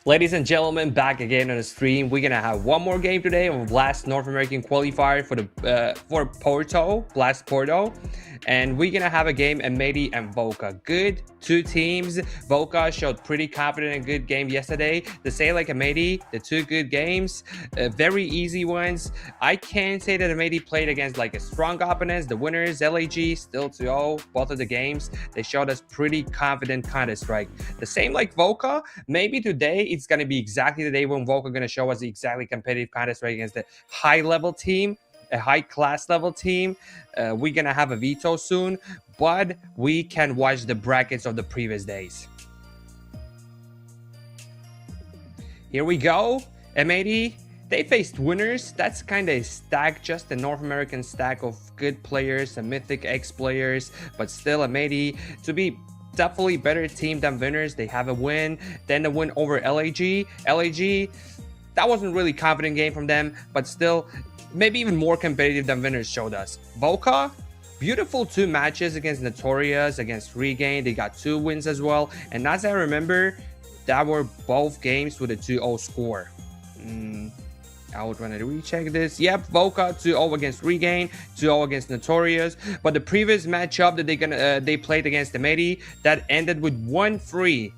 Ladies and gentlemen, back again on the stream. We're gonna have one more game today of Blast North American Qualifier for Porto, Blast Porto, and we're gonna have a game M80 and VOCA. Good two teams. VOCA showed pretty confident and good game yesterday. The same like M80, the two good games, very easy ones. I can't say that M80 played against like a strong opponents. The winners, LAG, still 2-0. Both of the games they showed us pretty confident Counter-Strike. The same like VOCA. Maybe today it's going to be exactly the day when VOCA going to show us the exactly competitive Counter-Strike against the high-level team, a high-class level team. We're going to have a veto soon, but we can watch the brackets of the previous days. Here we go. M80, they faced winners. That's kind of a stack, just a North American stack of good players, some mythic X players, but still M80 to be definitely better team than winners. They have a win, then the win over LAG. LAG, that wasn't really confident game from them, but still maybe even more competitive than winners showed us. VOCA, beautiful two matches against Notorious, against Regain. They got 2 wins as well, and as I remember, that were both games with a 2-0 score. I would want to recheck this. Yep, VOCA 2-0 against Regain, 2-0 against Notorious. But the previous matchup that they played against M80, that ended with 1-3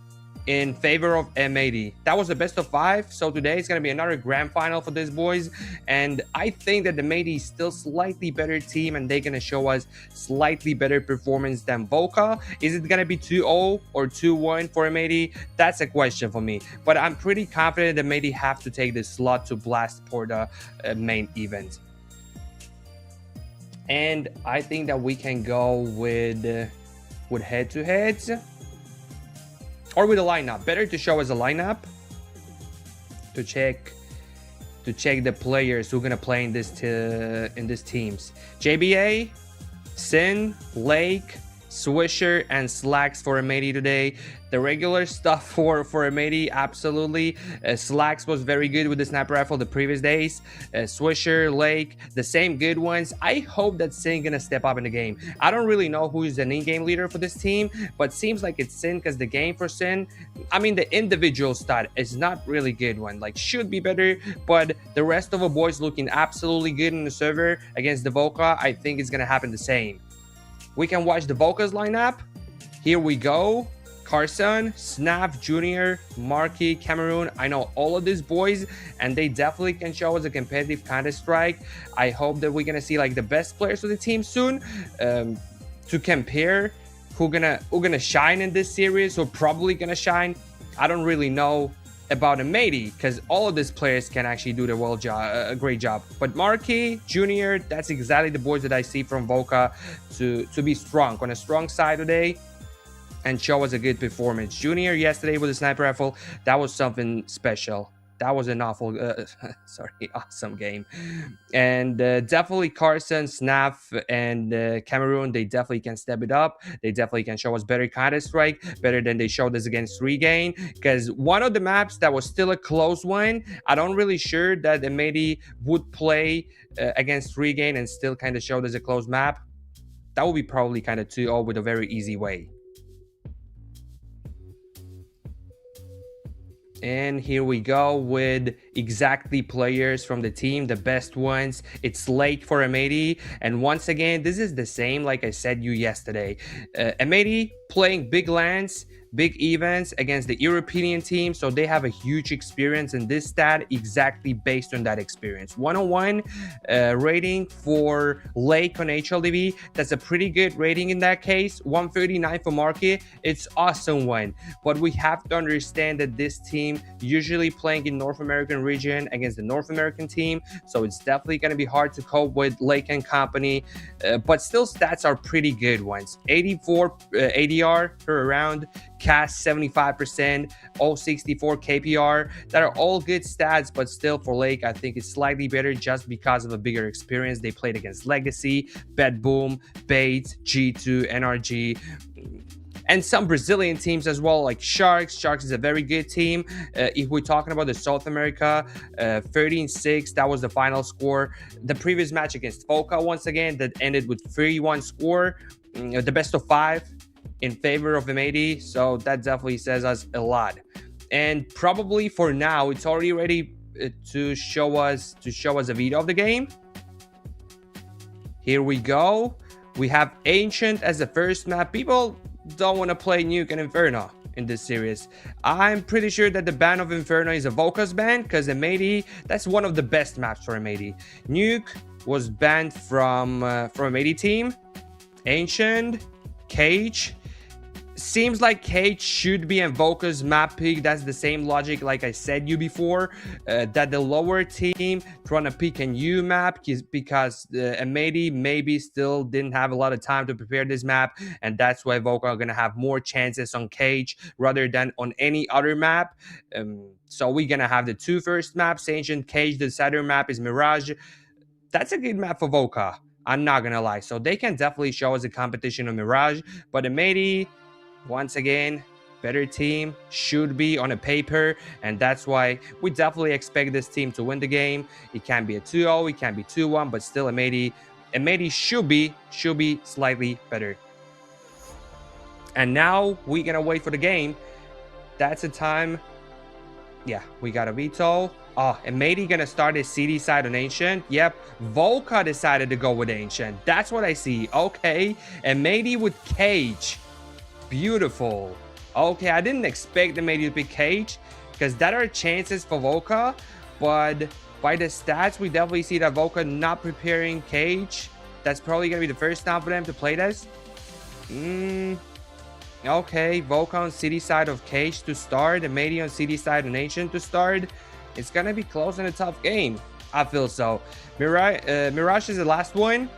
in favor of M80. That was the best of 5. So today it's going to be another grand final for these boys. And I think that the M80 is still slightly better team, and they're going to show us slightly better performance than VOCA. Is it going to be 2-0 or 2-1 for M80? That's a question for me. But I'm pretty confident that M80 have to take this slot to Blast Porto main event. And I think that we can go with head-to-heads. Or with a lineup. Better to show us a lineup to check the players who are gonna play in this teams. JBA, Sin, Lake, Swisher, and Slacks for M80 today. The regular stuff for M80, absolutely. Slacks was very good with the sniper rifle the previous days. Swisher, Lake, the same good ones. I hope that Sin gonna step up in the game. I don't really know who is an in-game leader for this team, but seems like it's Sin, because the game for Sin, I mean, the individual stat is not really good one. Like, should be better, but the rest of the boys looking absolutely good in the server against the VOCA. I think it's gonna happen the same. We can watch the VOCA's lineup. Here we go. Carson, Snap, Junior, Marky, Cameroon. I know all of these boys, and they definitely can show us a competitive Counter-Strike. I hope that we're gonna see like the best players of the team soon to compare who gonna shine in this series, who probably gonna shine. I don't really know about M80 because all of these players can actually do a great job. But Marky, Junior, that's exactly the boys that I see from VOCA to be strong on a strong side today and show us a good performance. Junior yesterday with the sniper rifle, that was something special. That was an awesome game. And definitely Carson, Snap, and Cameroon, they definitely can step it up. They definitely can show us better Counter-Strike, better than they showed us against Regain. Because one of the maps that was still a close one, I don't really sure that M80 would play against Regain and still kind of showed us a close map. That would be probably kind of 2-0 with a very easy way. And here we go with exactly players from the team, the best ones. It's Lake for M80. And once again, this is the same like I said yesterday. M80 playing big lands, big events against the European team, so they have a huge experience in this stat exactly based on that experience. 101 rating for Lake on HLTV. That's a pretty good rating in that case. 139 for Market. It's awesome one, but we have to understand that this team usually playing in North American region against the North American team, so it's definitely going to be hard to cope with Lake and company, but still stats are pretty good ones. 84 ADR per round, cast 75%, 064 KPR. That are all good stats, but still for Lake, I think it's slightly better just because of a bigger experience. They played against Legacy, Bed Boom, Bates, G2, NRG, and some Brazilian teams as well, like Sharks. Sharks is a very good team. If we're talking about the South America, 13-6, that was the final score. The previous match against VOCA, once again, that ended with 3-1 score, the best of 5 in favor of M80, so that definitely says us a lot. and probably for now it's already ready to show us a video of the game. Here we go. We have Ancient as the first map. People don't want to play Nuke and Inferno in this series. I'm pretty sure that the ban of Inferno is a VOCA's ban, because M80, that's one of the best maps for M80. Nuke was banned from M80 team. Ancient, Cage. Seems like Cage should be in VOCA's map pick. That's the same logic like I said you before, that the lower team trying to pick a new map because M80 maybe still didn't have a lot of time to prepare this map, and that's why VOCA are going to have more chances on Cage rather than on any other map. So we're going to have the two first maps, Ancient, Cage. The second map is Mirage. That's a good map for VOCA, I'm not going to lie. So they can definitely show us a competition on Mirage, but M80, once again, better team, should be on a paper, and that's why we definitely expect this team to win the game. It can be a 2-0, it can be 2-1, but still M80 should be slightly better. And now we're gonna wait for the game. That's the time. Yeah, we got a veto. Oh, M80 gonna start his CD side on Ancient. Yep, VOCA decided to go with Ancient. That's what I see. Okay, M80 with Cage. Beautiful. Okay, I didn't expect them maybe to pick Cage, because that are chances for VOCA, but by the stats we definitely see that VOCA not preparing Cage. That's probably gonna be the first time for them to play this. Okay, VOCA on city side of Cage to start, and maybe on city side on Ancient to start. It's gonna be close and a tough game, I feel so. Mirage is the last one.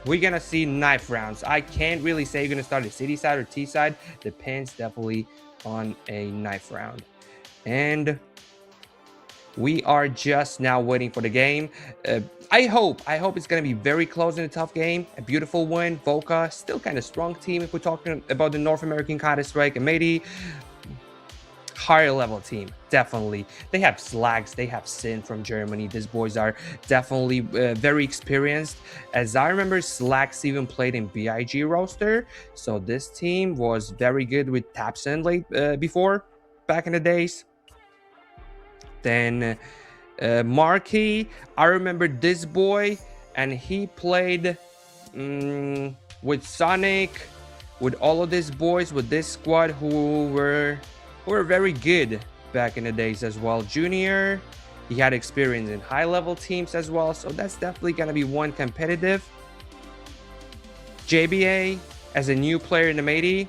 We're gonna see knife rounds. I can't really say you're gonna start a city side or T side. Depends definitely on a knife round. And we are just now waiting for the game. I hope it's gonna be very close in a tough game. A beautiful win. VOCA still kind of strong team if we're talking about the North American Counter-Strike. M80 higher level team, definitely. They have Slags, they have Sin from Germany. These boys are definitely very experienced. As I remember, Slags even played in BIG roster, so this team was very good with Tapson before, back in the days. Then Marquee, I remember this boy, and he played with Sonic, with all of these boys, with this squad who were very good back in the days as well. Junior, he had experience in high level teams as well, so that's definitely gonna be one competitive. JBA as a new player in the M80,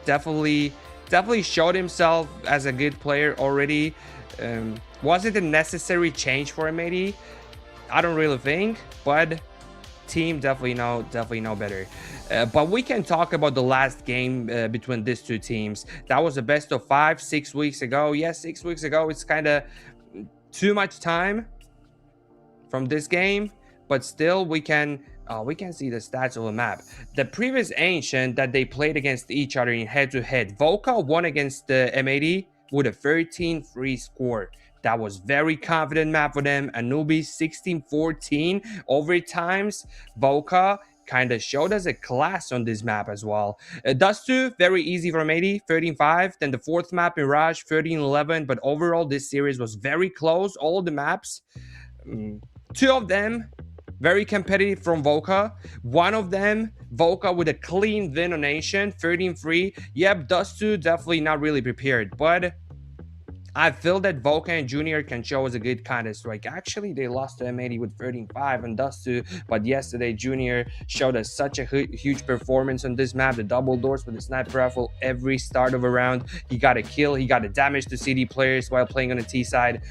definitely showed himself as a good player already. Was it a necessary change for M80? I don't really think, but team definitely know better. But we can talk about the last game between these two teams. That was a best of 5 6 weeks ago. Yes, 6 weeks ago. It's kind of too much time from this game, but still we can see the stats of the map. The previous Ancient that they played against each other in head-to-head, VOCA won against the M80 with a 13-3 score. That was very confident map for them. Anubis 16-14 overtimes. VOCA kind of showed us a class on this map as well. Dust 2, very easy for M80, 13-5. Then the fourth map, Mirage, 13-11. But overall, this series was very close. All the maps, two of them very competitive from VOCA. One of them, VOCA with a clean win on Ancient, 13-3. Yep, Dust 2 definitely not really prepared, but I feel that VOCA and Junior can show us a good Counter-Strike. Actually, they lost to M80 with 13-5 on Dust 2, but yesterday Junior showed us such a huge performance on this map. The double doors with the sniper rifle every start of a round. He got a kill, he got a damage to CD players while playing on the T side.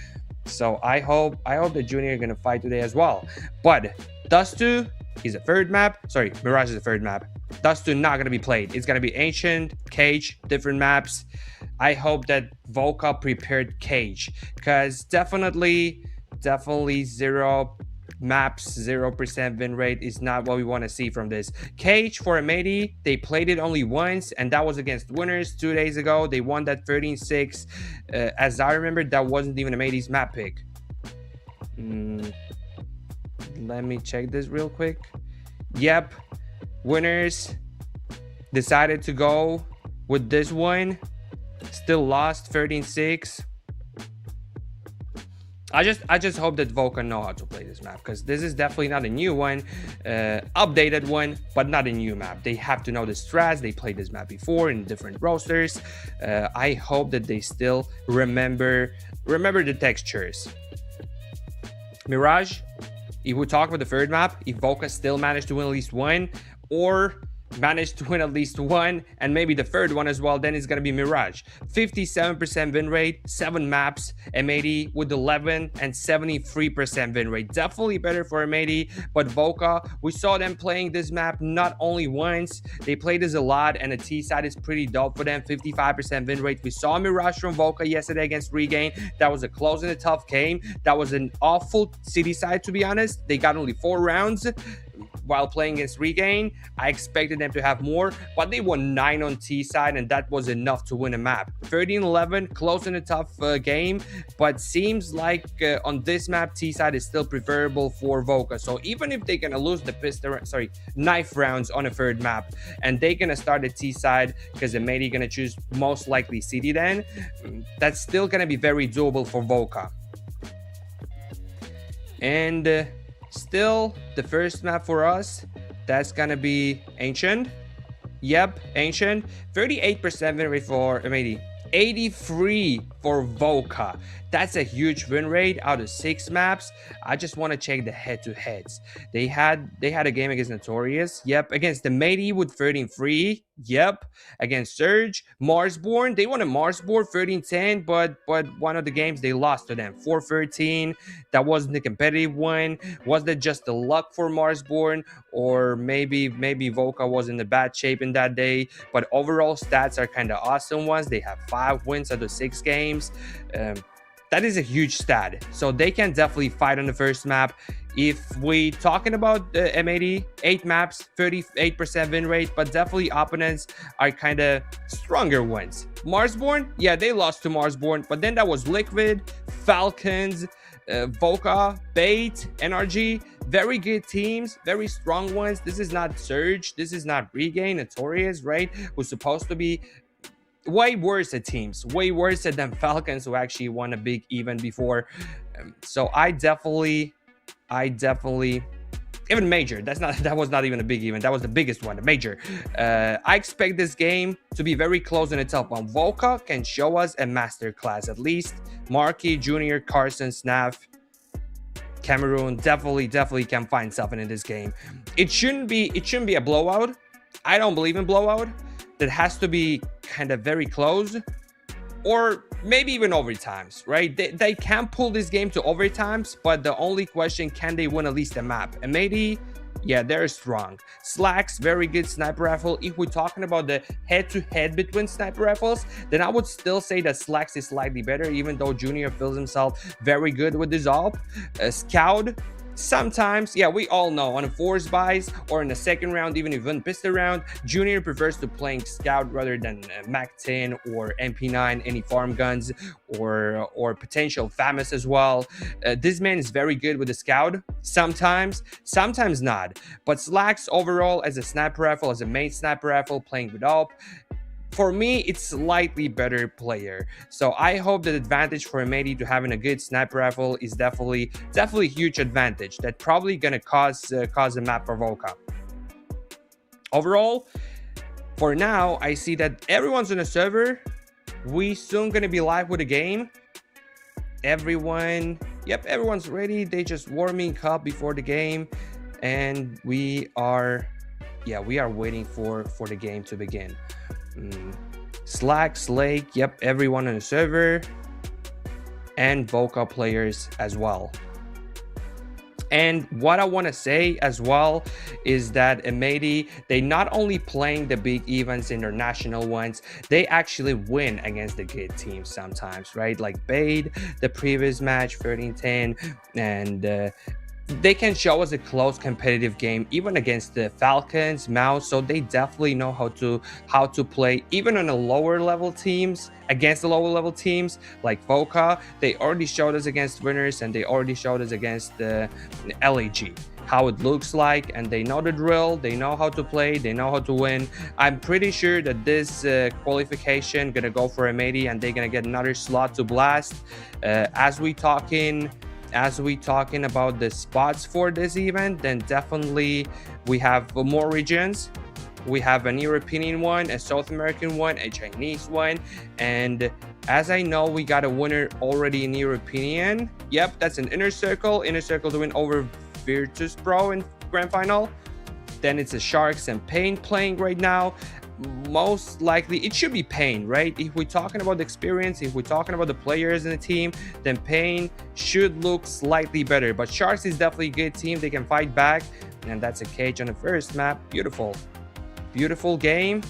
So I hope the Junior are gonna fight today as well. But Dust 2 is a third map. Sorry, Mirage is a third map. Dust 2 not gonna be played. It's gonna be Ancient, Cage, different maps. I hope that VOCA prepared Cage, because definitely 0 maps, 0% win rate is not what we want to see from this. Cage for M80, they played it only once, and that was against Winners 2 days ago. They won that 13-6. As I remember, that wasn't even M80's map pick. Let me check this real quick. Yep, Winners decided to go with this one. Still lost 13-6. I just hope that VOCA know how to play this map, because this is definitely not a new one, updated one, but not a new map. They have to know the strats. They played this map before in different rosters. I hope that they still remember the textures. Mirage, if we talk about the third map, if VOCA still managed to win at least one, or managed to win at least one and maybe the third one as well, then it's gonna be Mirage. 57% win rate, 7 maps, M80 with 11 and 73% win rate. Definitely better for M80, but VOCA, we saw them playing this map not only once, they played this a lot, and the T side is pretty dope for them. 55% win rate. We saw Mirage from VOCA yesterday against Regain. That was a close and a tough game. That was an awful city side, to be honest. They got only 4 rounds while playing against Regain. I expected them to have more, but they won 9 on T side, and that was enough to win a map. 13-11, close and a tough game, but seems like on this map T side is still preferable for VOCA. So even if they're gonna lose the knife rounds on a third map, and they're gonna start the T side because the Mady gonna choose most likely City, then that's still gonna be very doable for VOCA. And still, the first map for us, that's gonna be Ancient. Yep, Ancient. 38% win rate for M80. 83 for VOCA. That's a huge win rate out of 6 maps. I just want to check the head-to-heads. They had a game against Notorious. Yep. Against the Mady with 13-3. Yep. Against Surge, Marsborn. They won a Marsborn 13-10, but one of the games they lost to them 4-13. That wasn't a competitive one. Was that just the luck for Marsborn, or maybe VOCA was in a bad shape in that day? But overall stats are kind of awesome ones. They have 5 wins out of 6 games. That is a huge stat, so they can definitely fight on the first map. If we talking about M80, 8 maps, 38% win rate, but definitely opponents are kind of stronger ones. Marsborn, yeah, they lost to Marsborn, but then that was Liquid, Falcons, VOCA, Bait, NRG. Very good teams, very strong ones. This is not Surge, this is not Regain, Notorious, right? Who's supposed to be way worse at teams, way worse than Falcons, who actually won a big event before. So I definitely even major, that was not even a big event, that was the biggest one, the major. I expect this game to be very close and a tough one. VOCA can show us a masterclass at least. Marky, Junior, Carson, Snaf, Cameroon definitely can find something in this game. It shouldn't be a blowout. I don't believe in blowout. That has to be kind of very close, or maybe even overtimes, right? They can pull this game to overtimes, but the only question, can they win at least a map? And maybe, yeah, they're strong. Slacks, very good sniper rifle. If we're talking about the head-to-head between sniper rifles, then I would still say that Slacks is slightly better, even though Junior feels himself very good with this AWP. Scout, sometimes, yeah, we all know on a force buys or in the second round, even if one pistol round, Junior prefers to playing Scout rather than Mac 10 or MP9, any farm guns, or potential FAMAS as well. This man is very good with the Scout, sometimes not. But Slacks overall as a sniper rifle, as a main sniper rifle, playing with AWP, for me, it's slightly better player. So I hope that advantage for M80 to having a good sniper rifle is definitely a huge advantage. That probably gonna cause a map for VOCA. Overall, for now, I see that everyone's on the server. We soon gonna be live with a game. Everyone's ready. They just warming up before the game, and we are waiting for the game to begin. Slack, Slake, yep, everyone on the server, and VOCA players as well. And what I want to say as well is that M80, they not only playing the big events, international ones, they actually win against the good teams sometimes, right? Like Bade, the previous match, 13-10, and they can show us a close competitive game even against the Falcons, Mouse. So they definitely know how to play even on the lower level teams, against the lower level teams like VOCA. They already showed us against winners, and they already showed us against the LAG. how it looks like, and they know the drill, they know how to play, they know how to win. I'm pretty sure that this qualification gonna go for M80 and they're gonna get another slot to blast. As we talking about the spots for this event, then definitely we have more regions. We have an European one, a South American one, a Chinese one, and as I know, we got a winner already in European. Yep, that's an inner circle to win over Virtus Pro in grand final. Then it's a Sharks and Pain playing right now. Most likely it should be Pain, right? If we're talking about the experience, if we're talking about the players in the team, then Pain should look slightly better, but Sharks is definitely a good team. They can fight back, and that's a cage on the first map. Beautiful game.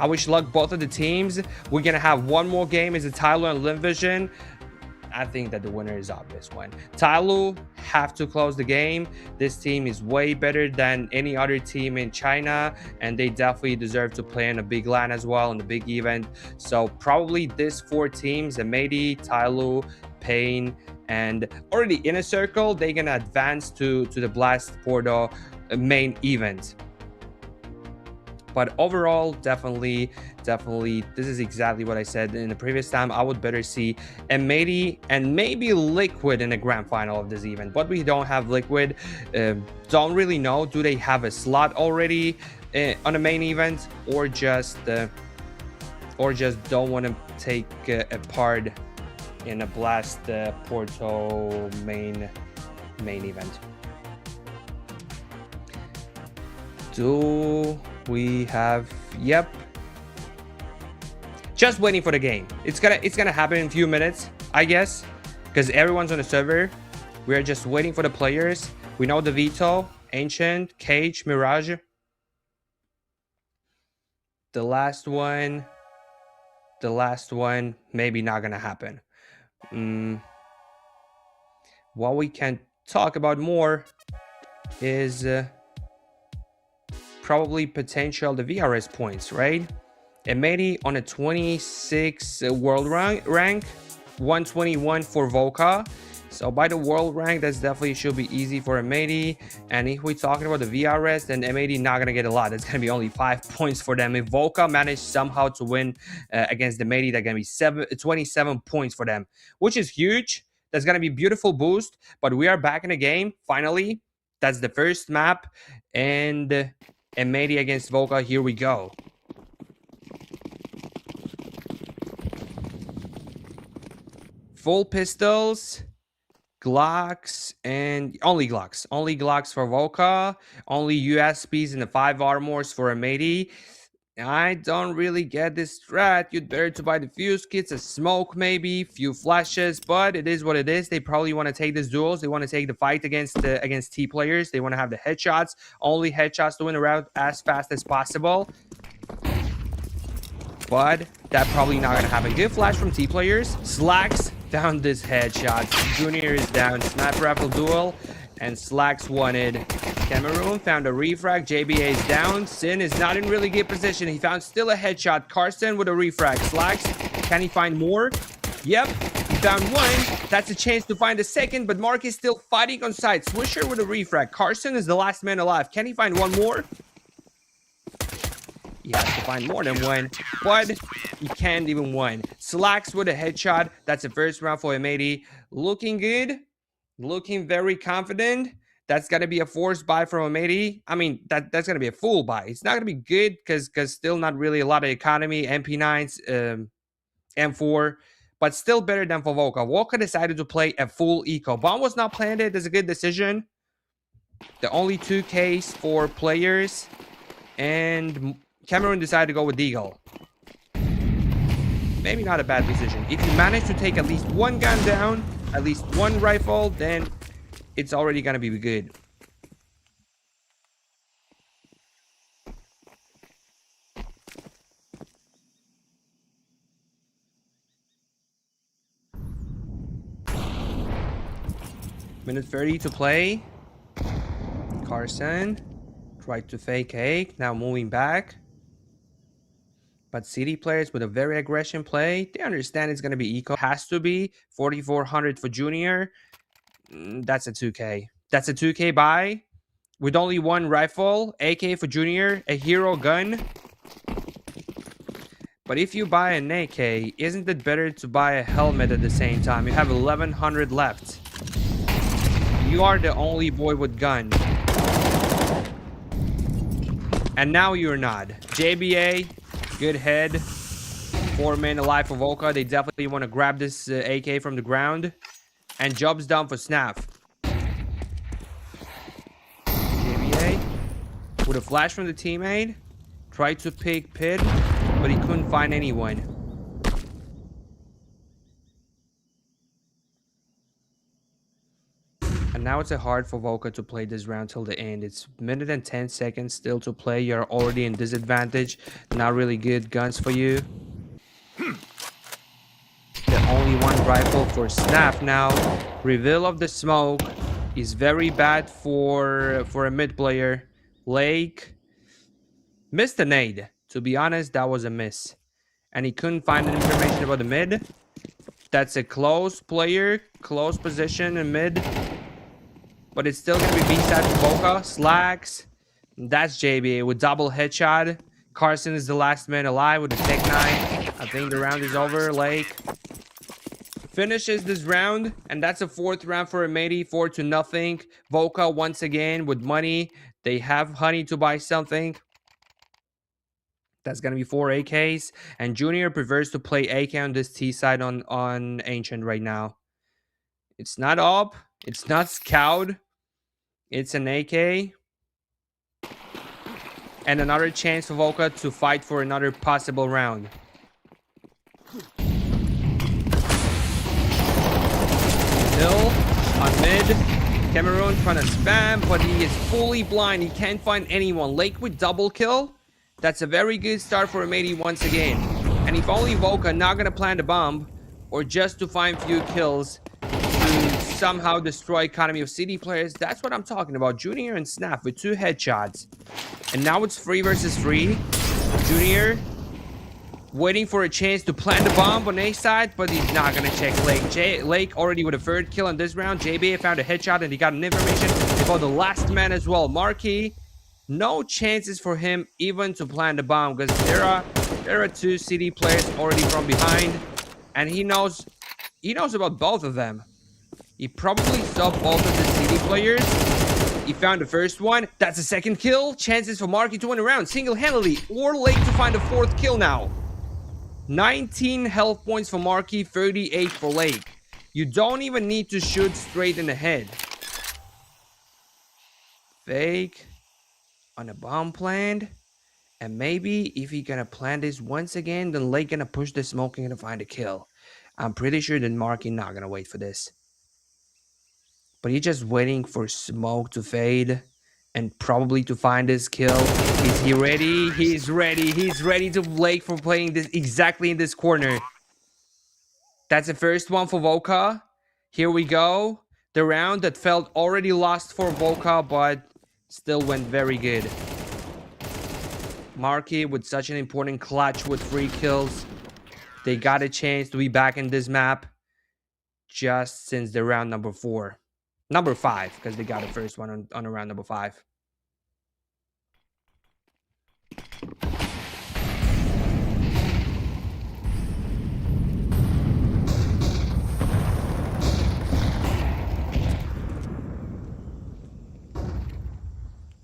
I wish luck both of the teams. We're gonna have one more game. Is it Tyler and Limvision? I think that the winner is obvious one. Tyloo have to close the game. This team is way better than any other team in China, and they definitely deserve to play in a big LAN as well, in the big event. So probably these 4 teams, M80, Tyloo, Pain, and already in a circle, they're gonna advance to the Blast Porto main event. But overall, definitely, this is exactly what I said in the previous time. I would better see M80 and maybe Liquid in the grand final of this event. But we don't have Liquid. Don't really know. Do they have a slot already on the main event, or just don't want to take a part in a Blast Porto main event? Do we have? Yep, just waiting for the game. It's gonna happen in a few minutes, I guess, because everyone's on the server. We are just waiting for the players. We know the Veto, Ancient, Cage, Mirage. The last one maybe not gonna happen. What we can talk about more is probably potential the VRS points, right? M80 on a 26 world rank, 121 for VOCA. So by the world rank, that's definitely should be easy for M80. And if we're talking about the VRS, then M80 not gonna get a lot. That's gonna be only 5 points for them. If VOCA managed somehow to win against the M80, that's gonna be 27 points for them, which is huge. That's gonna be beautiful boost. But we are back in the game finally. That's the first map, and M80 against VOCA. Here we go. Full pistols, Glocks, and only Glocks for VOCA. Only USPs and the 5 armors for M80. I don't really get this strat. You'd better to buy the fuse kits, a smoke maybe, few flashes, but it is what it is. They probably want to take these duels. They want to take the fight against T players. They want to have the headshots, only headshots to win around as fast as possible. But that probably not gonna happen. Good flash from T players. Slacks found this headshot. Junior is down. Sniper rifle duel, and Slacks wanted. Cameroon found a refrag. JBA is down. Sin is not in really good position. He found still a headshot. Carson with a refrag. Slacks, can he find more? Yep, he found one. That's a chance to find a second, but Mark is still fighting on site. Swisher with a refrag. Carson is the last man alive. Can he find one more? He has to find more than one, but he can't even one. Slacks with a headshot. That's the first round for M80. Looking good. Looking very confident. That's gonna be a forced buy from M80. I mean, that's gonna be a full buy. It's not gonna be good because still not really a lot of economy. MP9s, M4, but still better than for VOCA. VOCA decided to play a full eco. Bomb was not planted. That's a good decision. The only 2Ks for players, and Cameroon decided to go with Deagle. Maybe not a bad decision. If you manage to take at least one gun down, at least one rifle, then it's already gonna be good. Minute 30 to play. Carson tried to fake A, now moving back. But City players with a very aggression play, they understand it's going to be eco. Has to be 4,400 for Junior. That's a 2K. That's a 2K buy. with only one rifle, AK for Junior, a hero gun. But if you buy an AK, isn't it better to buy a helmet at the same time? You have 1100 left. You are the only boy with gun. And now you're not. JBA, good head. 4 men alive for VOCA. They definitely want to grab this AK from the ground. And job's done for Snap. JBA with a flash from the teammate. Tried to pick Pit, but he couldn't find anyone. And now it's hard for VOCA to play this round till the end. It's minute and 10 seconds still to play. You're already in disadvantage. Not really good guns for you. The only one rifle for Snap now. Reveal of the smoke is very bad for a mid player. Lake missed a nade. To be honest, that was a miss. And he couldn't find any information about the mid. That's a close player. Close position in mid. But it's still going to be B-side for VOCA. Slacks. That's JBA with double headshot. Carson is the last man alive with a Tech 9. I think the round is over. Lake finishes this round. And that's a 4th round for M80. 4-0. VOCA once again with money. They have honey to buy something. That's going to be 4 AKs. And Junior prefers to play AK on this T side on Ancient right now. It's not up. It's not Scout. It's an AK. And another chance for VOCA to fight for another possible round. Hill on mid. Cameroon trying to spam, but he is fully blind. He can't find anyone. Lake with double kill. That's a very good start for M80 once again. And if only VOCA not going to plant a bomb or just to find few kills to somehow destroy economy of city players, that's what I'm talking about. Junior and Snap with 2 headshots. And now it's 3 versus 3. Junior waiting for a chance to plant the bomb on A side, but he's not going to check Lake. Lake already with a 3rd kill in this round. JBA found a headshot and he got an information about the last man as well. Marquis. No chances for him even to plant the bomb because there are 2 city players already from behind, and he knows about both of them. He probably saw both of the city players. He found the first one. That's a 2nd kill. Chances for Marky to win a round single-handedly, or Lake to find a 4th kill now. 19 health points for Marky, 38 for Lake. You don't even need to shoot straight in the head. Fake on a bomb plant, and maybe if he gonna plant this once again, then Lake gonna push the smoke and gonna find a kill. I'm pretty sure that Marky not gonna wait for this, but he's just waiting for smoke to fade and probably to find this kill. Is he ready? He's ready. He's ready to Lake for playing this exactly in this corner. That's the first one for VOCA. Here we go. The round that felt already lost for VOCA, but still went very good. Marky with such an important clutch with 3 kills. They got a chance to be back in this map just since the round number 4. Number 5, because they got the first one on round number 5.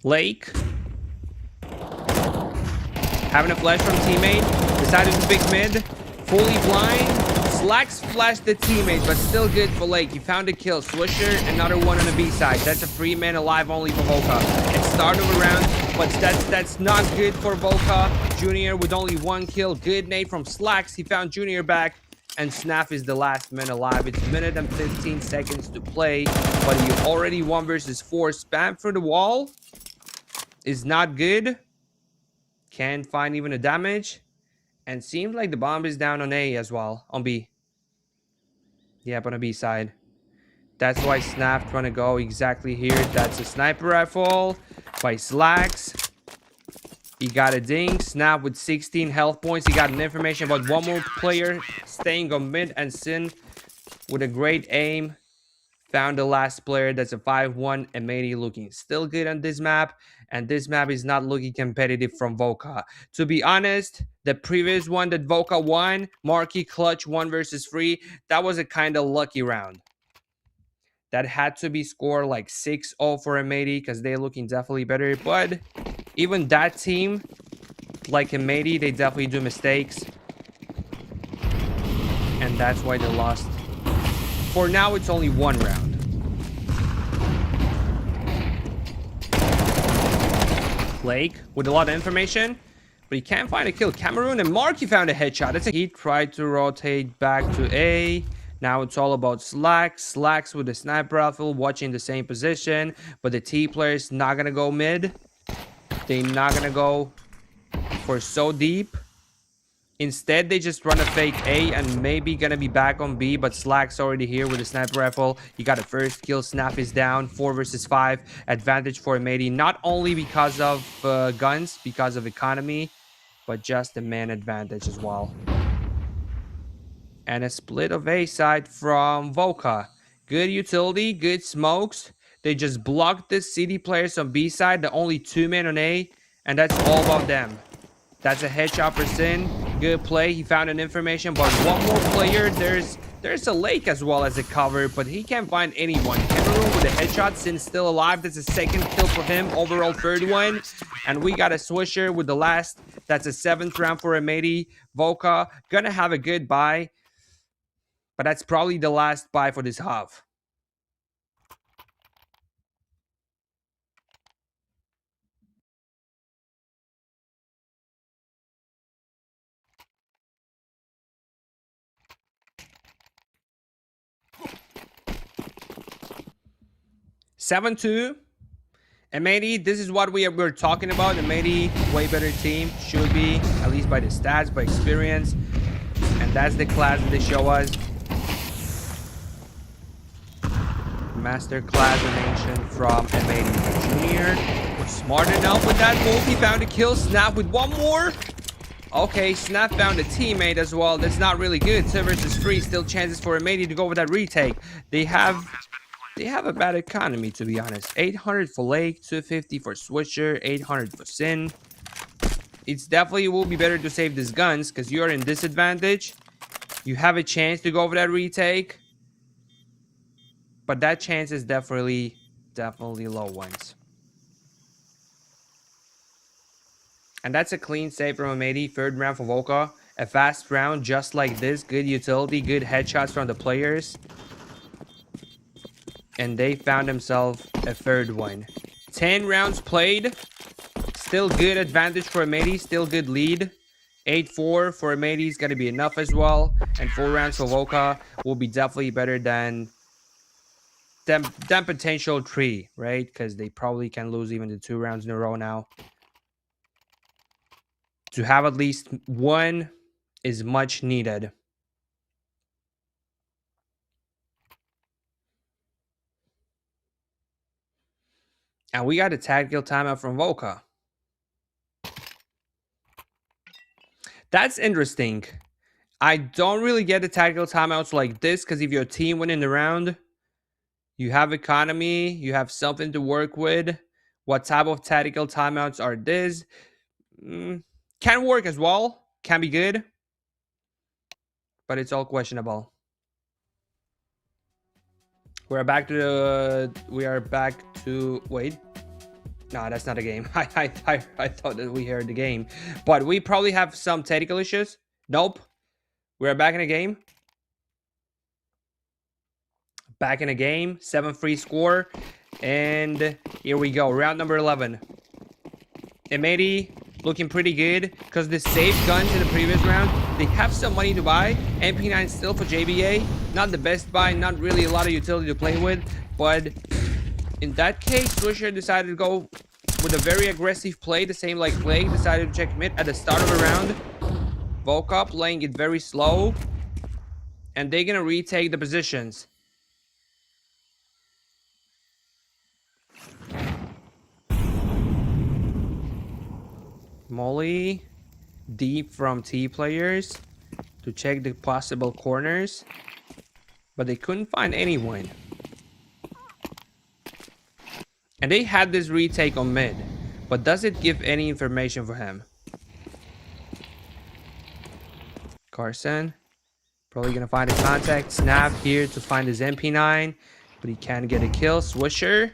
Lake having a flash from teammate, decided to pick mid, fully blind. Slacks flashed the teammate, but still good for Lake. He found a kill. Swisher, another one on the B side. That's a 3-man alive only for VOCA. It's start of a round, but that's not good for VOCA. Junior with only 1 kill. Good nade from Slacks. He found Junior back, and Snap is the last man alive. It's minute and 15 seconds to play, but you already 1 versus 4. Spam for the wall is not good. Can't find even a damage. And seems like the bomb is down on A as well. On B. Yep, on the B side. That's why Snap trying to go exactly here. That's a sniper rifle by Slacks. He got a ding. Snap with 16 health points. He got an information about 1 more player staying on mid, and Sin with a great aim Found the last player. That's a 5-1. M80 looking still good on this map. And this map is not looking competitive from VOCA. To be honest, the previous one that VOCA won, Marquee Clutch 1 versus 3, that was a kind of lucky round. That had to be scored like 6-0 for M80 because they're looking definitely better. But even that team, like M80, they definitely do mistakes. And that's why they lost. For now, it's only one round. Blake with a lot of information, but he can't find a kill. Cameroon and Marky found a headshot. He tried to rotate back to A. Now it's all about Slacks. Slacks with a sniper rifle, watching the same position, but the T player's not gonna go mid. They're not gonna go for so deep. Instead, they just run a fake A and maybe gonna be back on B, but Slack's already here with a sniper rifle. He got a first kill. Snap is down. 4 versus 5. Advantage for M80. Not only because of guns, because of economy, but just the man advantage as well. And a split of A side from VOCA. Good utility, good smokes. They just blocked the city players on B side. The only 2 men on A, and that's all about them. That's a headshot for Sin. Good play. He found an information, but one more player. There's a lake as well as a cover, but he can't find anyone. Cameroon with a headshot. Sin's still alive. That's a second kill for him. Overall, 3rd one. And we got a swisher with the last. That's a 7th round for M80. VOCA gonna have a good buy, but that's probably the last buy for this half. (7-2). M80, this is what we're talking about. M80, way better team. Should be, at least by the stats, by experience. And that's the class that they show us. Master class donation from M80 Junior. We're smart enough with that move. He found a kill. Snap with one more. Okay, Snap found a teammate as well. That's not really good. 2 versus 3. Still chances for M80 to go with that retake. They have a bad economy, to be honest. 800 for Lake, 250 for Switcher, 800 for Sin. It's definitely will be better to save these guns because you're in disadvantage. You have a chance to go over that retake, but that chance is definitely low ones. And that's a clean save from M80. 3rd round for VOCA. A fast round just like this. Good utility, good headshots from the players. And they found themselves a 3rd one. 10 rounds played. Still good advantage for M80. Still good lead. 8-4 for M80 is going to be enough as well. And 4 rounds for VOCA will be definitely better than potential 3, right? Because they probably can lose even the 2 rounds in a row now. To have at least 1 is much needed. And we got a tactical timeout from VOCA. That's interesting. I don't really get the tactical timeouts like this because if your team winning the round, you have economy, you have something to work with. What type of tactical timeouts are this? Can work as well. Can be good. But it's all questionable. We are back to wait. No, that's not a game. I thought that we heard the game. But we probably have some technical issues. Nope. We're back in a game. Back in a game. 7-3 score. And here we go. Round number 11. M80 looking pretty good because the saved guns in the previous round, they have some money to buy. MP9 still for JBA. Not the best buy. Not really a lot of utility to play with. But in that case, Swisher decided to go with a very aggressive play. The same like Plague decided to check mid at the start of the round. VOCA playing it very slow. And they're going to retake the positions. Molly deep from T players to check the possible corners, but they couldn't find anyone. And they had this retake on mid. But does it give any information for him? Carson. Probably gonna find a contact. Snap here to find his MP9. But he can't get a kill. Swisher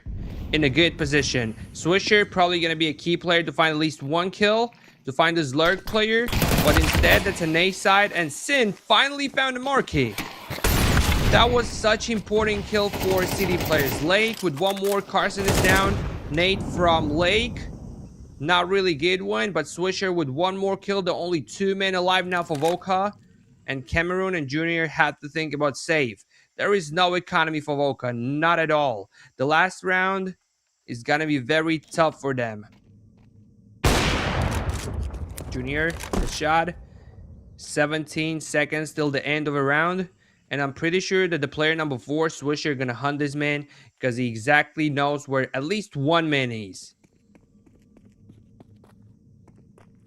in a good position. Swisher probably gonna be a key player to find at least one kill. To find this lurk player. But instead, that's an A side. And Sin finally found a marquee. That was such important kill for City players. Lake with one more. Carson is down. Nate from Lake. Not really good one. But Swisher with one more kill. The only 2 men alive now for VOCA. And Cameroon and Junior had to think about save. There is no economy for VOCA. Not at all. The last round is going to be very tough for them. Junior, the shot. 17 seconds till the end of a round. And I'm pretty sure that the player number 4, Swisher, going to hunt this man. Because he exactly knows where at least one man is.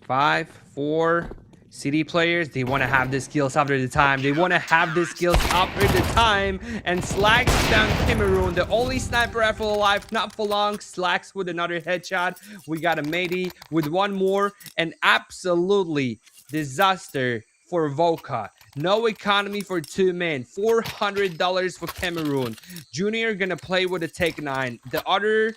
5, 4... City players, they want to have the skills after the time. They want to have the skills after the time. And Slacks down Cameroon. The only sniper rifle alive. Not for long. Slacks with another headshot. We got a Matey with one more. And absolutely disaster for VOCA. No economy for 2 men. $400 for Cameroon. Junior gonna play with a Take 9. The other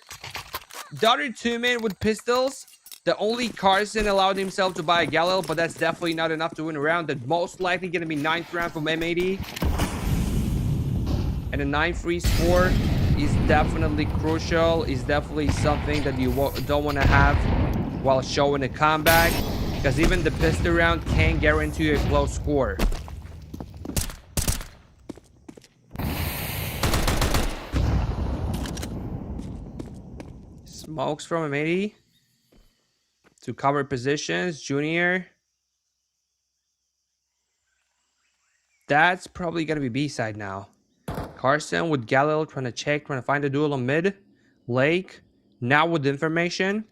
2 men with pistols. The only Carson allowed himself to buy a Galil, but that's definitely not enough to win a round. That's most likely going to be 9th round from M80. And a 9-free score is definitely crucial. Is definitely something that you don't want to have while showing a comeback. Because even the pistol round can guarantee you a close score. Smokes from M80. To cover positions, Junior. That's probably going to be B-side now. Carson with Galil trying to find a duel on mid. Lake, now with information.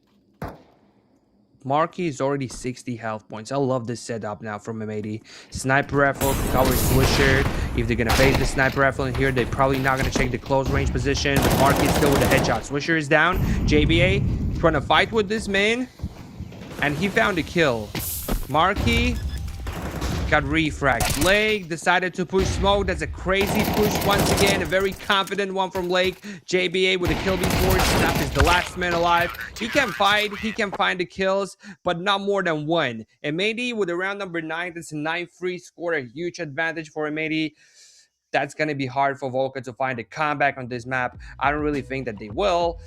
Marky is already 60 health points. I love this setup now from M80. Sniper rifle, cover Swisher. If they're going to base the sniper rifle in here, they're probably not going to check the close range position. But Marky is still with the headshot. Swisher is down. JBA trying to fight with this man. And he found a kill. Marky got refragged. Lake decided to push smoke. That's a crazy push once again. A very confident one from Lake. JBA with a kill before. Snap is the last man alive. He can fight. He can find the kills, but not more than one. M80 with a round number 9. That's a 9-free score. A huge advantage for M80. That's going to be hard for VOCA to find a comeback on this map. I don't really think that they will.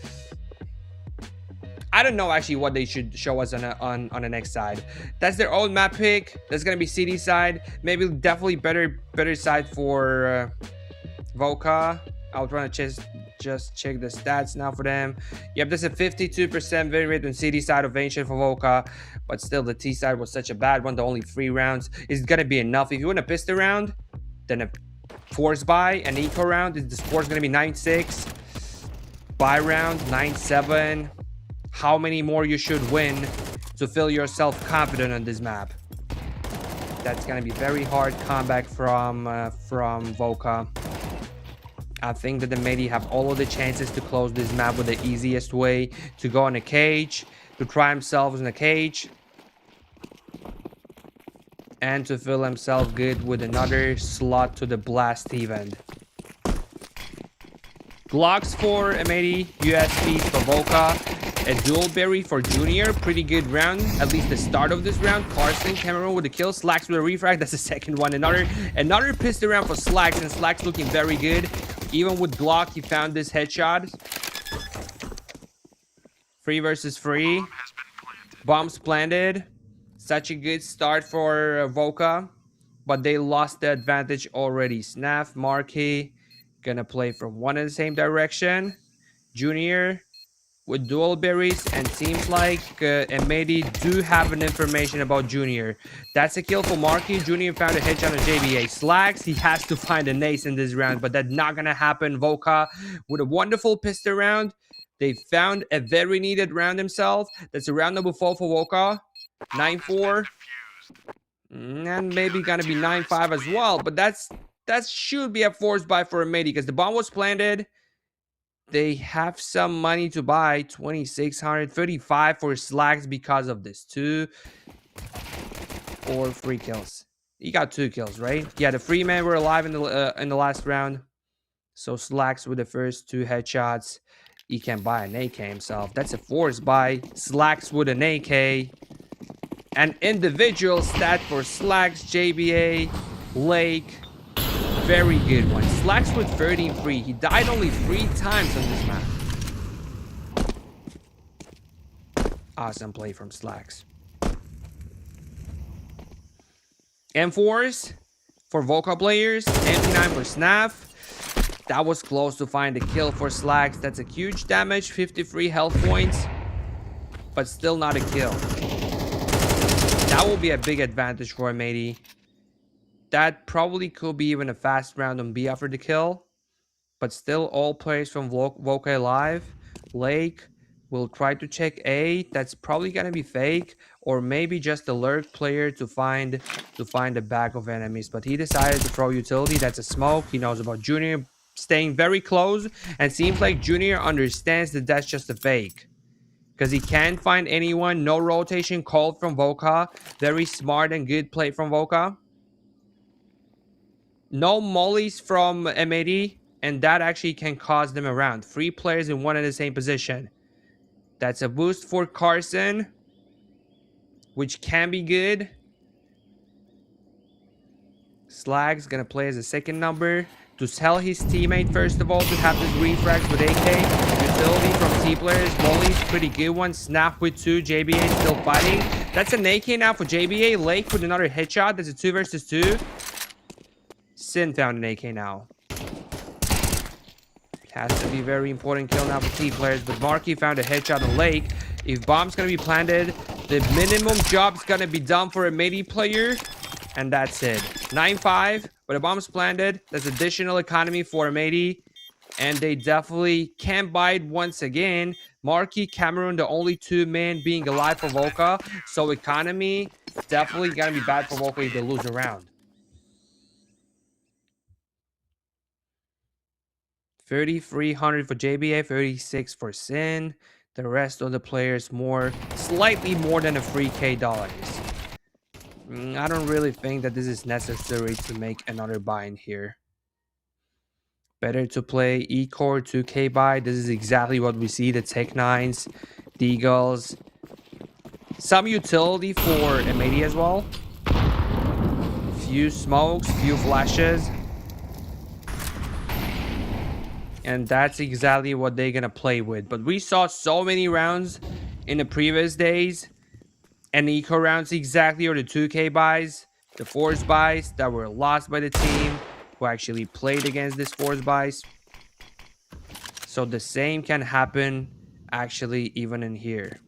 I don't know actually what they should show us on the next side. That's their own map pick. That's gonna be City side. Maybe definitely better side for VOCA. I'll try to just check the stats now for them. Yep, there's a 52% win rate on City side of Ancient for VOCA, but still the T side was such a bad one. The only 3 rounds is gonna be enough. If you win a pistol round, then a force buy, an eco round, the score's gonna be 9-6. Buy round 9-7. How many more you should win to feel yourself confident on this map? That's gonna be very hard comeback from VOCA. I think that the Medi have all of the chances to close this map with the easiest way to go in a cage, to try themselves in a cage, and to feel himself good with another slot to the blast event. Glocks for M80, USPs for VOCA. A dual berry for Junior. Pretty good round. At least the start of this round. Carson, Cameroon with the kill. Slacks with a refrag. That's the second one. Another pistol round for Slacks. And Slacks looking very good. Even with Glock, he found this headshot. 3 versus 3. Bombs planted. Such a good start for VOCA. But they lost the advantage already. Snap, Marky. Gonna play from one in the same direction. Junior with dual berries, and seems like M80 do have an information about Junior. That's a kill for Marky. Junior found a headshot on JBA. Slacks, he has to find an ace in this round, but that's not gonna happen. VOCA with a wonderful pistol round. They found a very needed round himself. That's a round number 4 for VOCA. 9-4. And maybe gonna be 9-5 as well, but that should be a force buy for M80 because the bomb was planted. they have some money to buy. 2,635 for Slacks because of this. 2 or 3 kills. He got 2 kills, right? Yeah, the 3 men were alive in the last round. So Slacks with the first 2 headshots. He can buy an AK himself. That's a forced buy. Slacks with an AK. An individual stat for Slacks, JBA, Lake. Very good one. Slacks with 33. He died only 3 times on this map. Awesome play from Slacks. M4s for VOCA players. M9 for Snaf. That was close to find a kill for Slacks. That's a huge damage. 53 health points. But still not a kill. That will be a big advantage for M80. That probably could be even a fast round on B after the kill. But still all players from VOCA alive. Lake will try to check A. That's probably going to be fake. Or maybe just a lurk player to find a bag of enemies. But he decided to throw utility. That's a smoke. He knows about Junior staying very close. And seems like Junior understands that that's just a fake. Because he can't find anyone. No rotation called from VOCA. Very smart and good play from VOCA. No mollies from M80. And that actually can cause them around. 3 players in one and the same position. That's a boost for Carson. Which can be good. Slag's gonna play as a second number. To tell his teammate, first of all, to have this refrags with AK. Utility from T players. Molly's pretty good one. Snap with 2. JBA still fighting. That's an AK now for JBA. Lake with another headshot. That's a 2 versus 2. Sin found an AK now. Has to be very important kill now for T players. But Marky found a headshot on Lake. If bomb's gonna be planted, the minimum job's gonna be done for a M80 player. And that's it. 9-5. But a bomb's planted. There's additional economy for M80. And they definitely can buy it once again. Marky, Cameron, the only 2 men being alive for VOCA. So economy definitely gonna be bad for VOCA if they lose a round. 3,300 for JBA, 36 for Sin. The rest of the players slightly more than a $3K. I don't really think that this is necessary to make another buy in here. Better to play E-Core 2K buy. This is exactly what we see. The Tech 9s, Deagles. Some utility for M80 as well. Few smokes, few flashes. And that's exactly what they're gonna play with. But we saw so many rounds in the previous days. And eco rounds exactly, or the 2K buys. The force buys that were lost by the team who actually played against this force buys. So the same can happen actually even in here.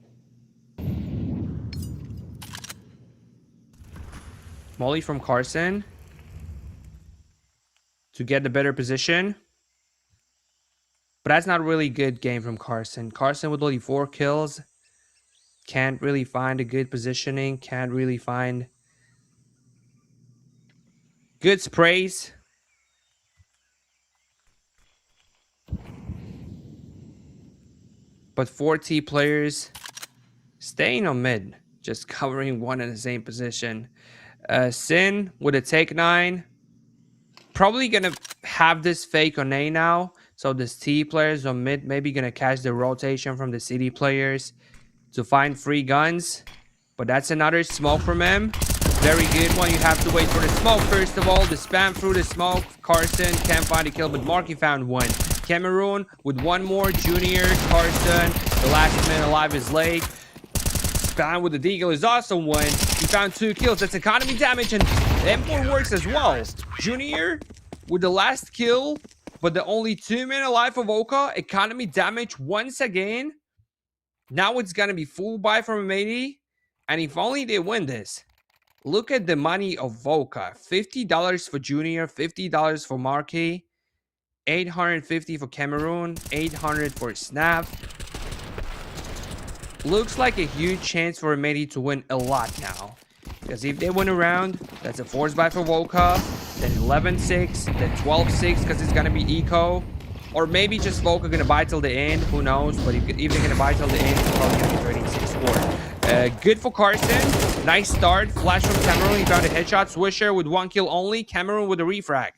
Molly from Carson. To get the better position. But that's not really good game from Carson. Carson with only 4 kills. Can't really find a good positioning. Can't really find good sprays. But 4T players staying on mid. Just covering one in the same position. Sin with a take 9. Probably going to have this fake on A now. So this T players on mid maybe going to catch the rotation from the city players to find free guns. But that's another smoke from him. Very good one. You have to wait for the smoke first of all. The spam through the smoke. Carson can't find a kill, but Marky found one. Cameroon with one more. Junior, Carson. The last man alive is Lake. Spam with the Deagle is also one. He found 2 kills. That's economy damage, and the M4 works as well. Junior with the last kill, but the only 2 men alive for VOCA. Economy damage once again. Now it's gonna be full buy from M80. And if only they win this. Look at the money of VOCA. $50 for Junior, $50 for Marky, $850 for Cameroon, $800 for Snap. Looks like a huge chance for M80 to win a lot now. Because if they win a round, that's a force buy for VOCA. Then 11-6, then 12-6 because it's gonna be eco. Or maybe just VOCA gonna buy till the end. Who knows? But if they're gonna buy till the end, it's probably gonna be 36 score. Good for Carson. Nice start. Flash from Cameroon. He found a headshot. Swisher with 1 kill only. Cameroon with a refrag.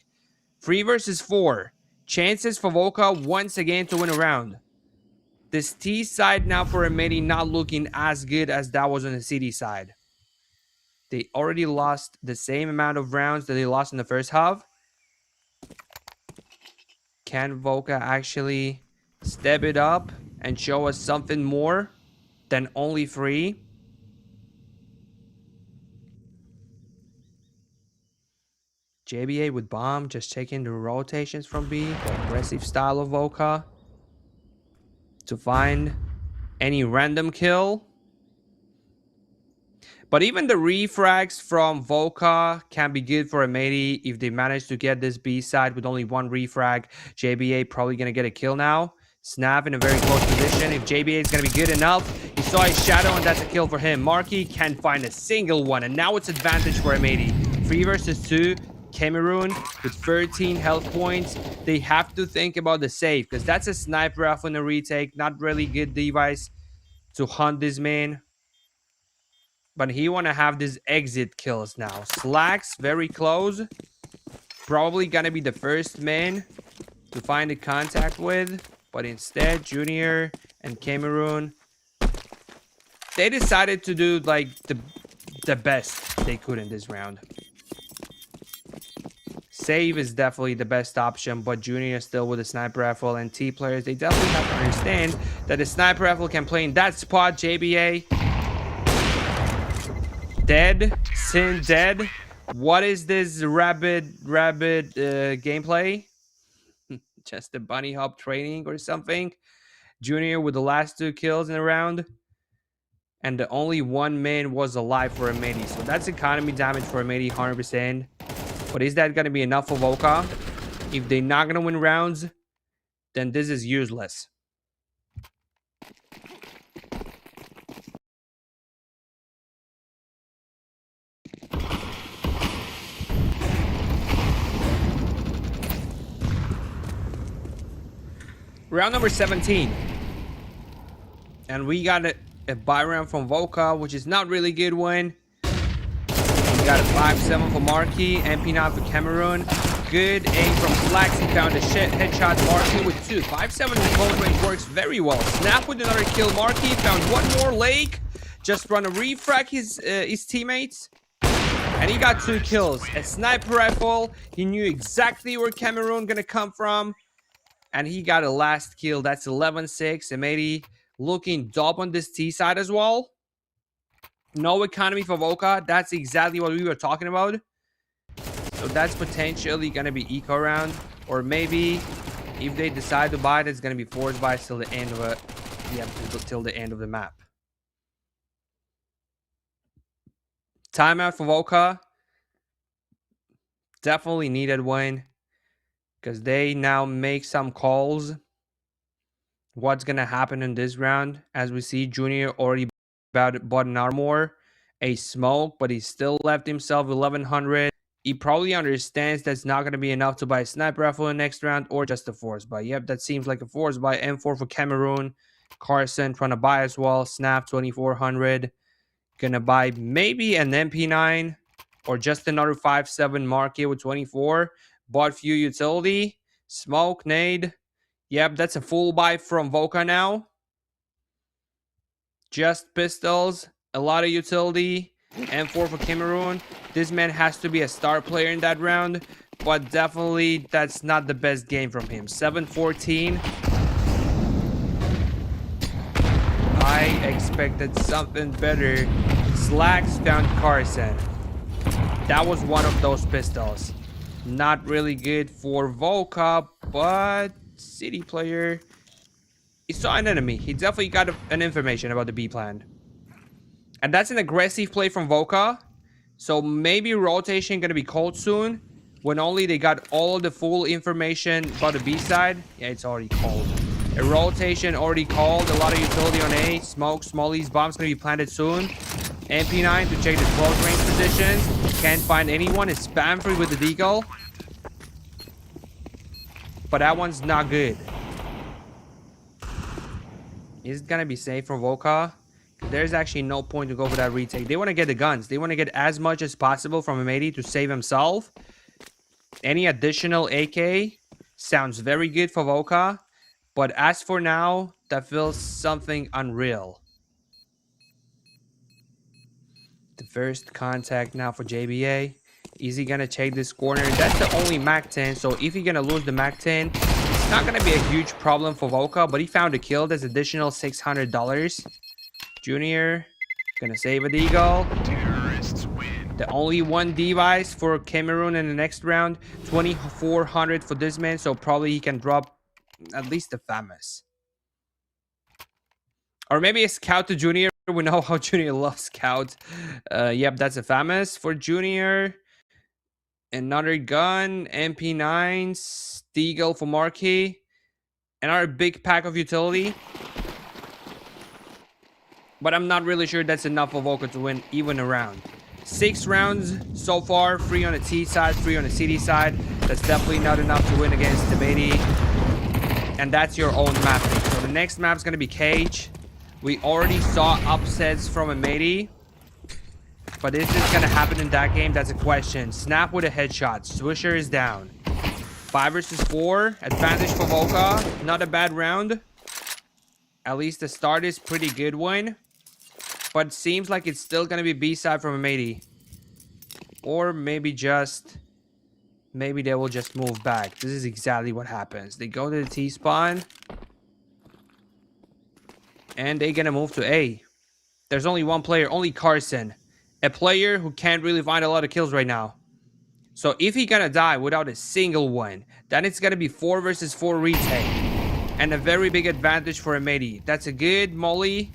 3 versus 4. Chances for VOCA once again to win a round. This T side now for M80 not looking as good as that was on the CD side. They already lost the same amount of rounds that they lost in the first half. Can VOCA actually step it up and show us something more than only 3? JBA with bomb, just checking the rotations from B. The aggressive style of VOCA to find any random kill. But even the refrags from VOCA can be good for M80 if they manage to get this B side with only 1 refrag. JBA probably going to get a kill now. Snap in a very close position. If JBA is going to be good enough, he saw his shadow and that's a kill for him. Marky can't find a single one and now it's advantage for M80. 3 versus 2. Cameroon with 13 health points. They have to think about the save because that's a sniper rifle in a retake. Not really good device to hunt this man. But he want to have these exit kills now. Slacks very close. Probably gonna be the first man to find a contact with. But instead, Junior and Cameroon, they decided to do like the best they could in this round. Save is definitely the best option, but Junior is still with a sniper rifle, and T players, they definitely have to understand that the sniper rifle can play in that spot. JBA dead. Sin dead. What is this rabbit gameplay? Just a bunny hop training or something. Junior with the last 2 kills in the round, and the only 1 man was alive for M80, so that's economy damage for M80 100%. But is that gonna be enough for VOCA? If they're not gonna win rounds, then this is useless. Round number 17. And we got a buy round from VOCA, which is not really good one. We got a 5-7 for Marky. MP9 for Cameroon. Good aim from Slacks. He found a headshot. Marky with 2. 5-7 in close range works very well. Snap with another kill. Marky found 1 more lake. Just run a refrag his teammates. And he got 2 kills. A sniper rifle. He knew exactly where Cameroon gonna come from. And he got a last kill. That's 11-6. M80 looking dope on this T side as well. No economy for VOCA. That's exactly what we were talking about. So that's potentially going to be eco round. Or maybe if they decide to buy it, it's going to be forced buy till the end of it. Yeah, till the end of the map. Timeout for VOCA. Definitely needed one. Because they now make some calls. What's going to happen in this round? As we see, Junior already bought an armor, a smoke, but he still left himself 1100. He probably understands that's not going to be enough to buy a sniper rifle in the next round or just a force buy. Yep, that seems like a force buy. M4 for Cameroon. Carson trying to buy as well. Snap 2400. Gonna buy maybe an MP9 or just another 5-7 market with 24. Bought few utility. Smoke, nade. Yep, that's a full buy from VOCA now. Just pistols, a lot of utility, M4 for Cameroon. This man has to be a star player in that round, but definitely that's not the best game from him. 7-14. I expected something better. Slacks found Carson. That was one of those pistols. Not really good for VOCA, but city player, he saw an enemy. He definitely got an information about the B plan. And that's an aggressive play from VOCA. So maybe rotation gonna be called soon. When only they got all the full information about the B side. Yeah, it's already called. A rotation already called. A lot of utility on A. Smoke, smallies, bombs gonna be planted soon. MP9 to check the close range positions. Can't find anyone. It's spam free with the deagle. but that one's not good. Is it gonna be safe for VOCA? There's actually no point to go for that retake. They want to get the guns. They want to get as much as possible from M80 to save himself. Any additional AK sounds very good for VOCA, but as for now, that feels something unreal. The first contact now for JBA. Is he gonna take this corner? That's the only Mac 10, so if he's gonna lose the Mac 10, it's not gonna be a huge problem for VOCA, but he found a kill. That's additional $600. Junior gonna save a deagle. The only one device for Cameroon in the next round. 2,400 for this man, so probably he can drop at least the famous. Or maybe a scout to Junior. We know how Junior loves scout. Yep, that's a famous for Junior. Another gun, MP9s, deagle for Marquis. Another big pack of utility. But I'm not really sure that's enough for VOCA to win even a round. 6 rounds so far, 3 on the T side, 3 on the CD side. That's definitely not enough to win against M80. And that's your own mapping. So the next map is going to be Cage. We already saw upsets from M80. But is this going to happen in that game? That's a question. Snap with a headshot. Swisher is down. 5 versus 4. Advantage for VOCA. Not a bad round. At least the start is pretty good one. But seems like it's still going to be B-side from M80. Or maybe just... maybe they will just move back. This is exactly what happens. They go to the T-spawn. And they're going to move to A. There's only one player. Only Carson. A player who can't really find a lot of kills right now. So if he's going to die without a single one, then it's going to be 4 versus 4 retake. And a very big advantage for M80. That's a good molly.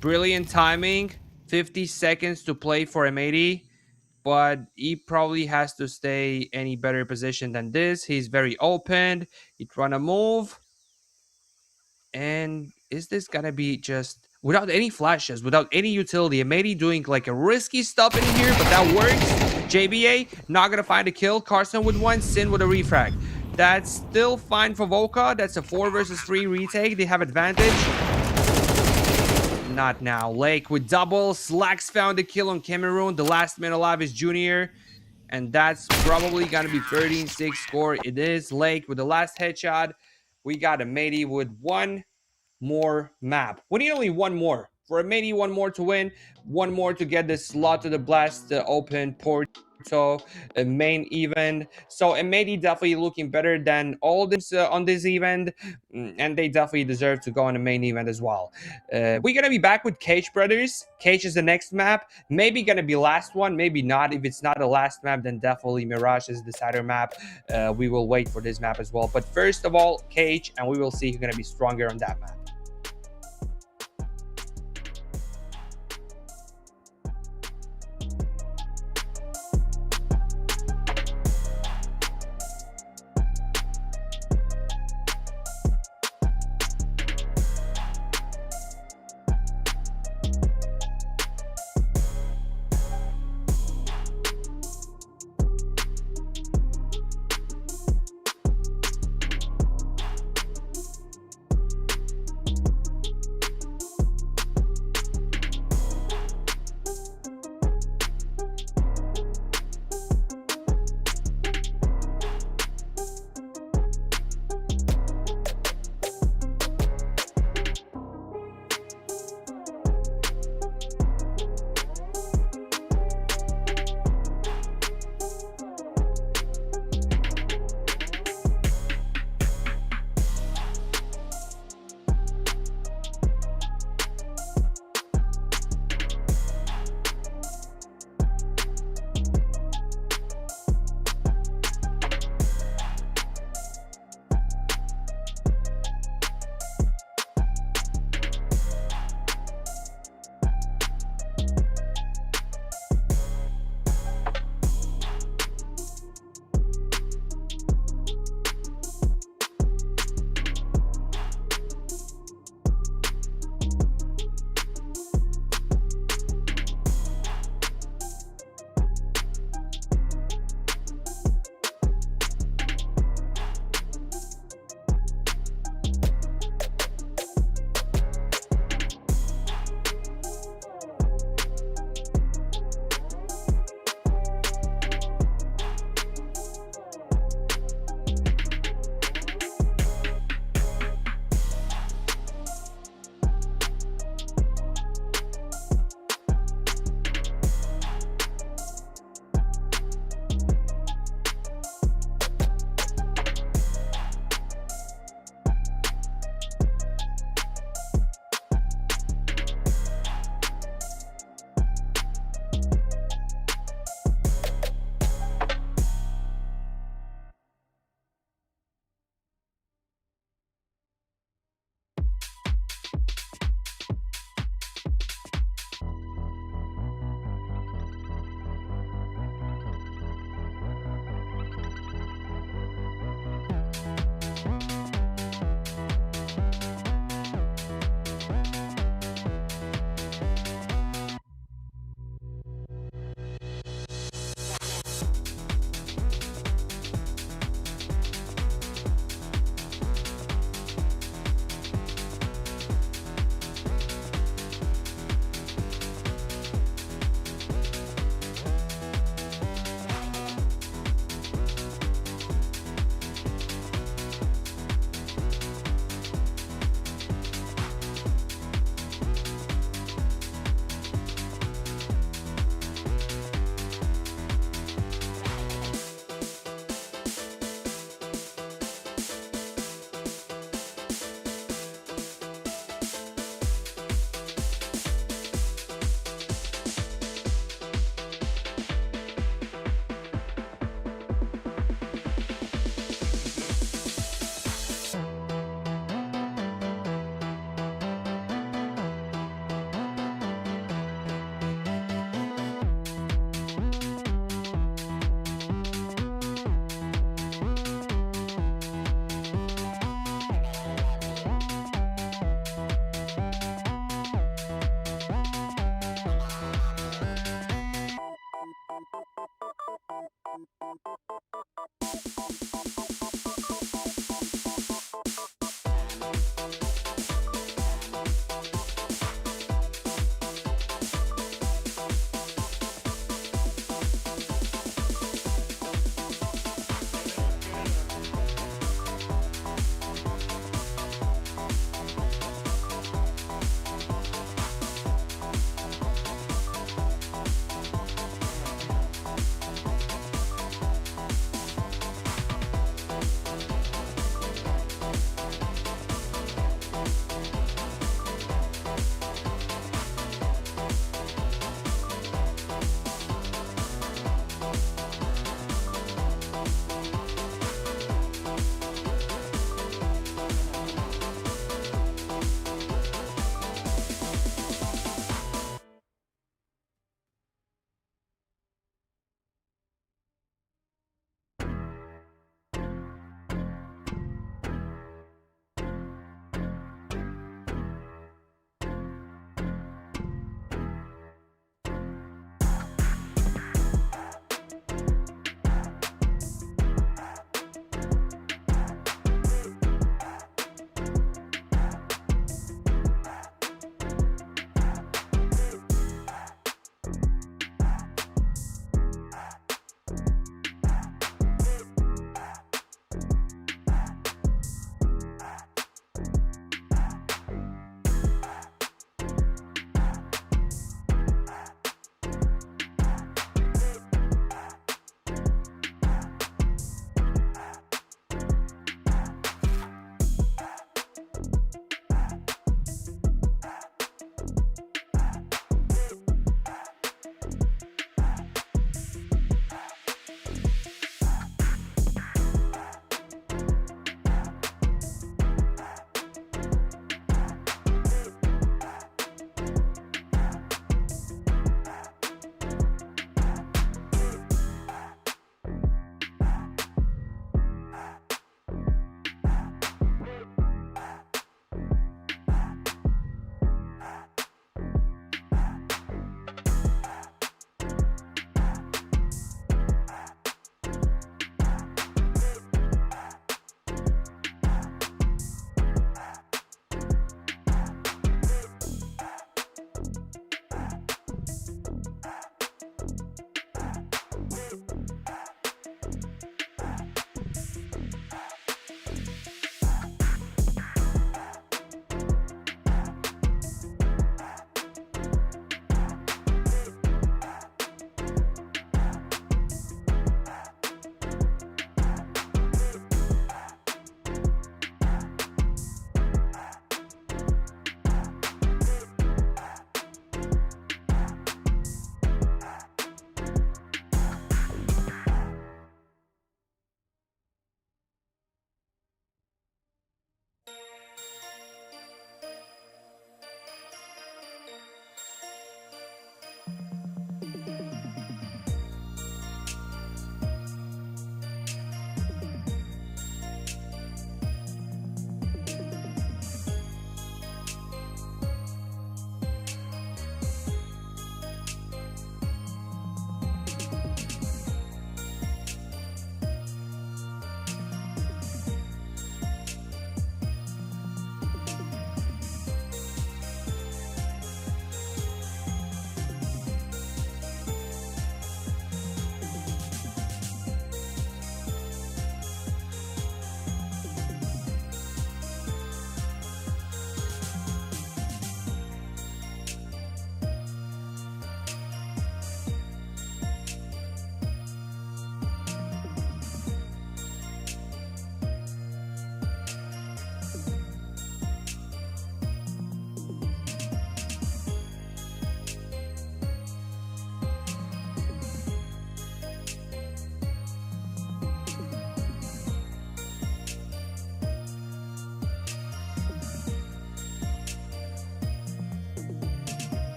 Brilliant timing. 50 seconds to play for M80. But he probably has to stay any better position than this. He's very open. He's trying to move. And is this going to be just... without any flashes, without any utility? M80 doing like a risky stuff in here, but that works. JBA not going to find a kill. Carson with one. Sin with a refrag. That's still fine for VOCA. That's a 4 versus 3 retake. They have advantage. Not now. Lake with double. Slacks found a kill on Cameroon. The last man alive is Junior. And that's probably going to be 13-6 score. It is Lake with the last headshot. We got M80 with one more map. We need only one more. For M80, one more to win. One more to get this slot to the Blast Open Porto main event. So M80 definitely looking better than all this on this event, and they definitely deserve to go on the main event as well. We're gonna be back with Cage Brothers. Cage is the next map. Maybe gonna be last one, maybe not. If it's not the last map, then definitely Mirage is the decider map. We will wait for this map as well. But first of all, Cage, and we will see who's gonna be stronger on that map.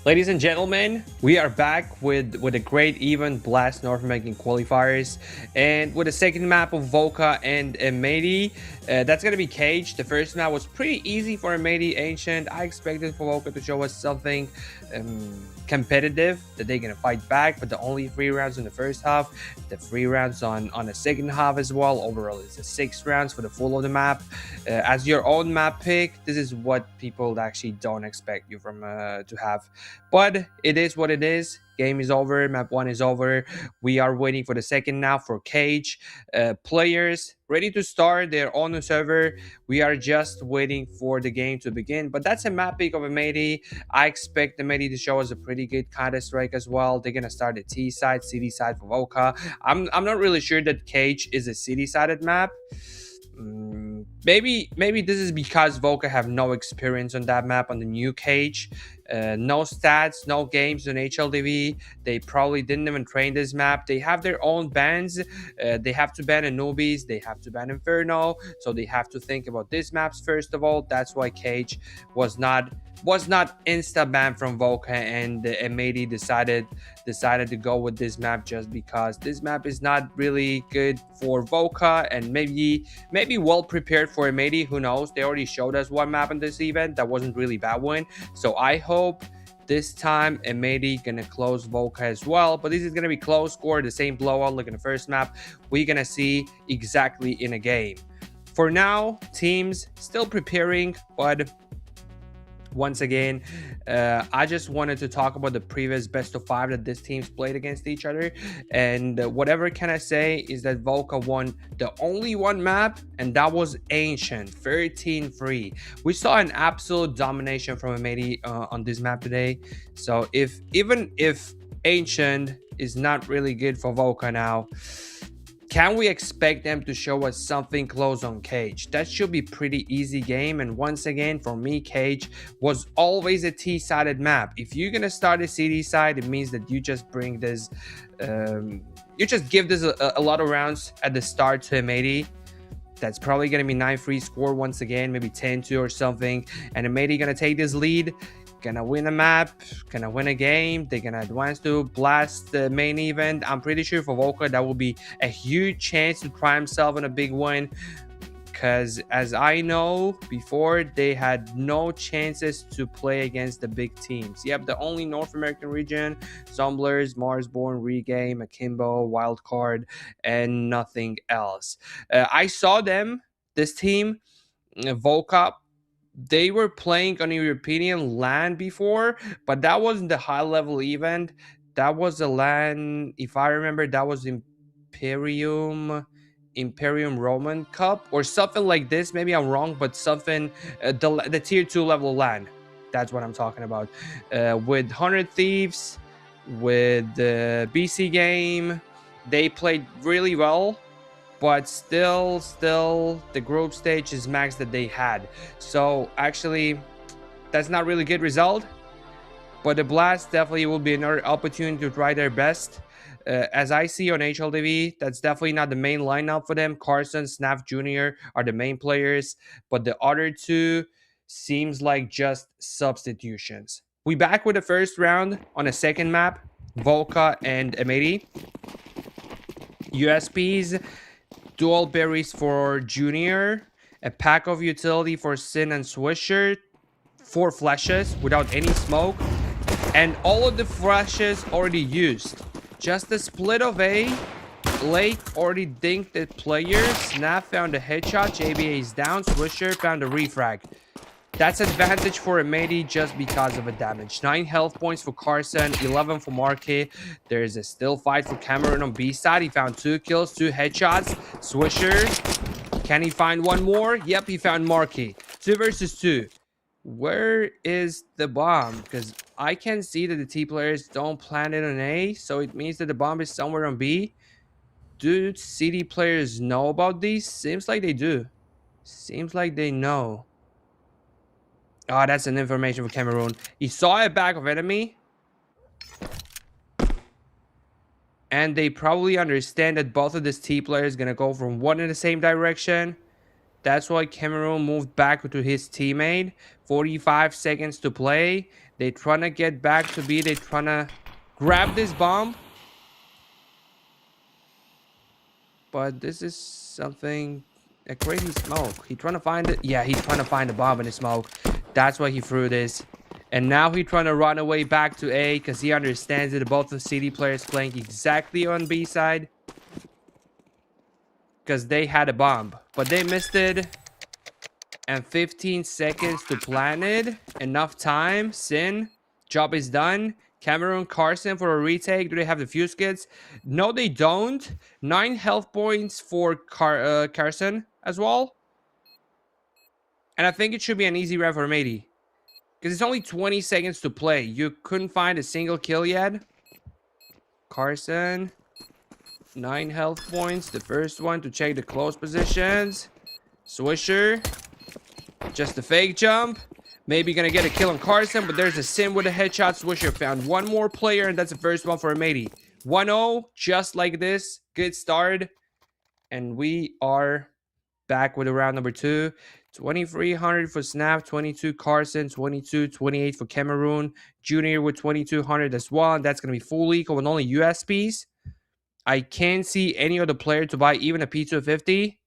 Ladies and gentlemen, we are back with a great event, Blast North American Qualifiers, and with the second map of VOCA and M80. That's gonna be Cage. The first map was pretty easy for M80 Ancient. I expected for VOCA to show us something competitive, that they're gonna fight back, but the only 3 rounds in the first half, the 3 rounds on the second half as well. Overall, it's the 6 rounds for the full of the map. As your own map pick, this is what people actually don't expect you from to have. But it is what it is. Game is over. Map 1 is over. We are waiting for the second now for Cage. Players ready to start. They're on the server. We are just waiting for the game to begin. But that's a map pick of M80. I expect M80 to show us a pretty good Counter-Strike as well. They're going to start the T side, city side for VOCA. I'm not really sure that Cage is a city-sided map. Maybe this is because VOCA have no experience on that map on the new Cage. No stats, no games on HLTV. They probably didn't even train this map. They have their own bans. They have to ban Anubi's. They have to ban Inferno. So they have to think about these maps first of all. That's why Cage was not insta banned from VOCA, and M80 decided to go with this map just because this map is not really good for VOCA, and maybe well prepared for M80. Who knows? They already showed us one map in this event that wasn't really bad one. So I hope this time M80 gonna close VOCA as well, but this is gonna be close score, the same blowout like in the first map. We're gonna see exactly in a game. For now, teams still preparing, but once again, I just wanted to talk about the previous best of 5 that these teams played against each other, and whatever can I say is that VOCA won the only one map, and that was Ancient 13-3. We saw an absolute domination from M80 on this map today. So even if Ancient is not really good for VOCA now, can we expect them to show us something close on Cage? That should be pretty easy game. And once again, for me, Cage was always a T-sided map. If you're gonna start a CD side, it means that you just bring this, you just give this a lot of rounds at the start to M80. That's probably gonna be 9-3 score once again, maybe 10-2 or something. And M80 gonna take this lead, gonna win a map, gonna win a game. They're gonna advance to Blast the main event. I'm pretty sure for VOCA that will be a huge chance to try himself in a big win, because as I know before, they had no chances to play against the big teams. Yep, the only North American region: Zomblers, Marsborn, Regame, Akimbo, Wildcard, and nothing else. I saw them, this team, VOCA. They were playing on European LAN before, but that wasn't the high level event. That was a LAN, if I remember, that was Imperium Roman Cup or something like this. Maybe I'm wrong, but something, the tier 2 level LAN. That's what I'm talking about. With 100 Thieves, with the BC game, they played really well. But still the group stage is max that they had. So actually, that's not really good result. But the Blast definitely will be another opportunity to try their best. As I see on HLTV, that's definitely not the main lineup for them. Carson, Snap Jr. are the main players, but the other two seems like just substitutions. We back with the first round on a second map, VOCA and M80. USPs: dual berries for Junior, a pack of utility for Sin and Swisher, 4 flashes without any smoke, and all of the flashes already used. Just the split of A. Lake already dinked the player. Snap found a headshot. JBA is down. Swisher found a refrag. That's advantage for M80 just because of a damage. 9 health points for Carson, 11 for Marky. There is a still fight for Cameron on B side. He found 2 kills, 2 headshots. Swisher, can he find one more? Yep, he found Marky. 2 versus 2. Where is the bomb? Because I can see that the T players don't plant it on A, so it means that the bomb is somewhere on B. Do CD players know about these? Seems like they do. Seems like they know. Oh, that's an information for Cameroon. He saw a back of enemy. And they probably understand that both of these T players gonna go from one in the same direction. That's why Cameroon moved back to his teammate. 45 seconds to play. They trying to get back to B. They trying to grab this bomb. But this is something... a crazy smoke. He trying to find it. Yeah, he's trying to find the bomb in the smoke. That's why he threw this. And now he trying to run away back to A because he understands that both the CD players playing exactly on B side. Because they had a bomb. But they missed it. And 15 seconds to plant it. Enough time. Sin. Job is done. Cameron, Carson for a retake. Do they have the fuse kits? No, they don't. 9 health points for Carson as well. And I think it should be an easy round for M80. Because it's only 20 seconds to play. You couldn't find a single kill yet. Carson. 9 health points. The first one to check the close positions. Swisher. Just a fake jump. Maybe gonna get a kill on Carson, but there's a Sim with a headshot. Swisher found one more player, and that's the first one for M80. 1-0, just like this. Good start. And we are back with a round number 2. 2,300 for Snap, 22 Carson, 22-28 for Cameroon. Junior with 2,200 as well. And that's gonna be full eco with only USPs. I can't see any other player to buy even a P250.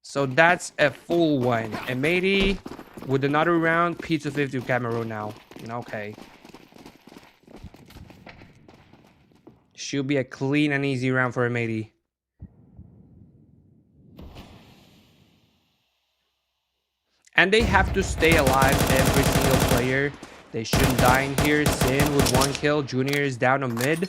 So that's a full one. M80 with another round. P250 Cameroon now. Okay. Should be a clean and easy round for M80. And they have to stay alive, every single player. They shouldn't die in here. Sin with 1 kill. Junior is down on mid.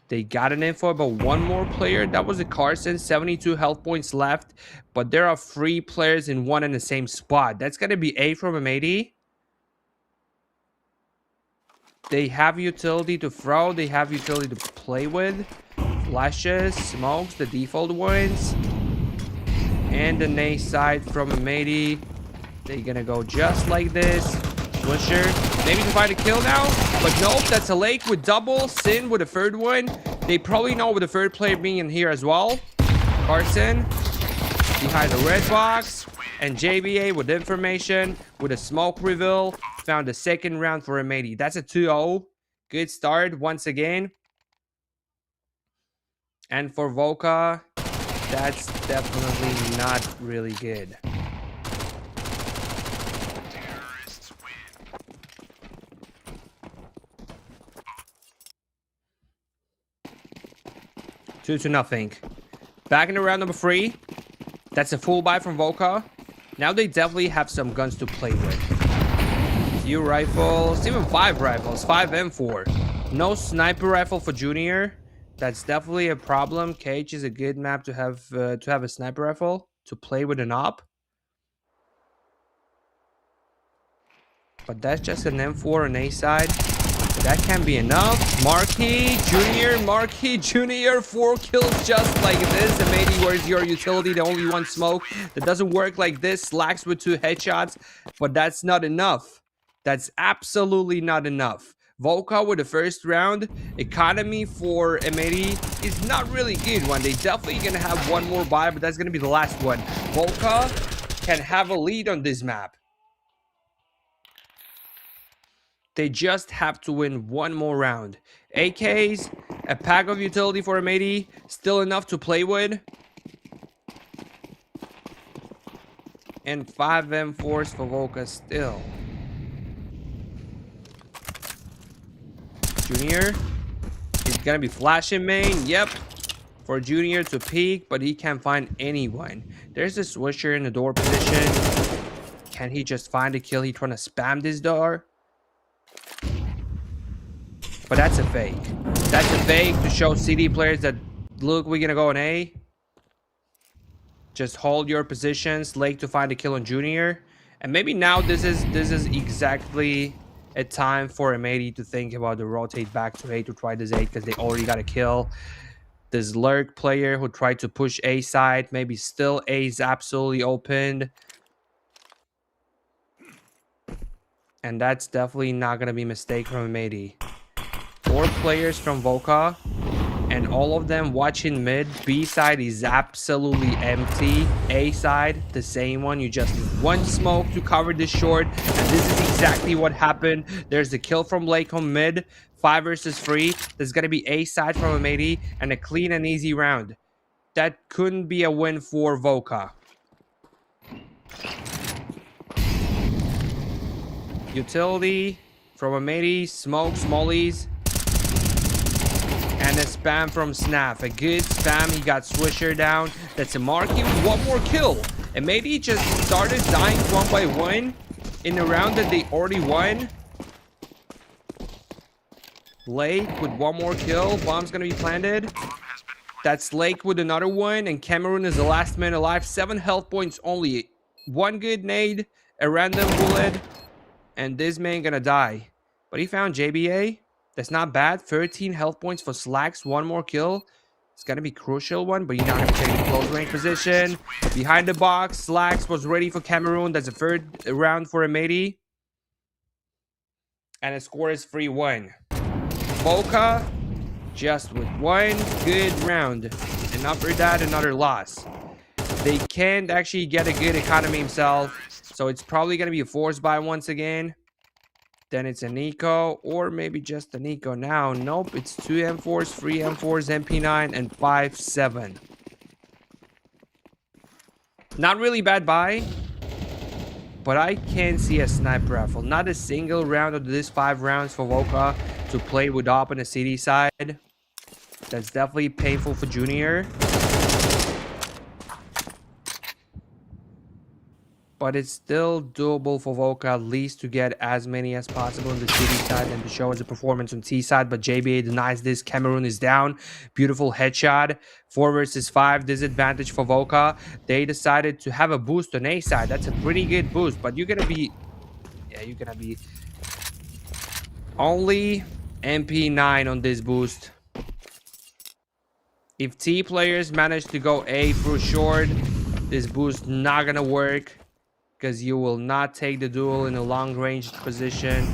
They got an info about one more player. That was a Carson. 72 health points left. But there are 3 players in one and the same spot. That's going to be A from M80. They have utility to throw. They have utility to play with. Flashes, smokes, the default ones. And the A side from M80. They're going to go just like this. Swisher. Maybe to find a kill now. But nope, that's a Lake with double. Sin with a third one. They probably know with the third player being in here as well. Carson behind the red box. And JBA with information. With a smoke reveal. Found the second round for M80. That's a 2-0. Good start once again. And for VOCA, that's definitely not really good. Two to nothing. Back in the round number 3. That's a full buy from VOCA. Now they definitely have some guns to play with. Few rifles, even 5 rifles, 5 M4. No sniper rifle for Junior. That's definitely a problem. Cage is a good map to have a sniper rifle to play with an op. But that's just an M4 on A side. That can be enough. Marquis Junior, 4 kills just like this. And maybe where's your utility? The only one smoke. That doesn't work like this. Slacks with 2 headshots. But that's not enough. That's absolutely not enough. VOCA with the first round. Economy for M80 is not really good one. They definitely gonna have one more buy, but that's gonna be the last one. VOCA can have a lead on this map. They just have to win one more round. AKs, a pack of utility for M80, still enough to play with. And 5 M4s for VOCA still. Junior is gonna be flashing main. Yep. For Junior to peek, but he can't find anyone. There's a Swisher in the door position. Can he just find a kill? He trying to spam this door. But that's a fake. That's a fake to show CD players that, look, we're gonna go on A. Just hold your positions. Lake to find a kill on Junior. And maybe now this is exactly a time for M80 to think about the rotate back to A to try this A because they already got a kill. This Lurk player who tried to push A side. Maybe still A is absolutely opened. And that's definitely not gonna be a mistake from M80. 4 players from VOCA. and all of them watching mid. B side is absolutely empty. A side, the same one. You just need one smoke to cover this short, and this is exactly what happened. There's the kill from Lake on mid. 5 versus 3. There's gonna be A side from M80 and a clean and easy round. That couldn't be a win for VOCA. Utility from M80, smokes, mollies, and a spam from Snap. A good spam. He got Swisher down. That's a Marky with one more kill. M80 just started dying one by one in a round that they already won. Lake with one more kill. Bomb's gonna be planted. That's Lake with another one, and Cameroon is the last man alive. 7 health points only. One good nade, a random bullet, and this man gonna die. But he found JBA. That's not bad. 13 health points for Slacks. One more kill. It's gonna be crucial one, but you're not gonna take the close range position. Behind the box, Slacks was ready for Cameroon. That's the 3rd round for M80. And the score is 3-1. VOCA just with one good round, and after that another loss. They can't actually get a good economy himself, so it's probably going to be a force buy once again. Then it's a Nico, or maybe just a Nico now. Nope, it's 2 M4s, 3 M4s, MP9, and 5-7. Not really bad buy, but I can't see a sniper rifle. Not a single round of this 5 rounds for VOCA to play with op on the city side. That's definitely painful for Junior. But it's still doable for VOCA at least to get as many as possible on the city side and to show us a performance on T side. But JBA denies this. Cameroon is down. Beautiful headshot. 4 versus 5. Disadvantage for VOCA. They decided to have a boost on A side. That's a pretty good boost. But you're going to be... Yeah, you're going to be... Only MP9 on this boost. If T players manage to go A through short, this boost not gonna work because you will not take the duel in a long range position.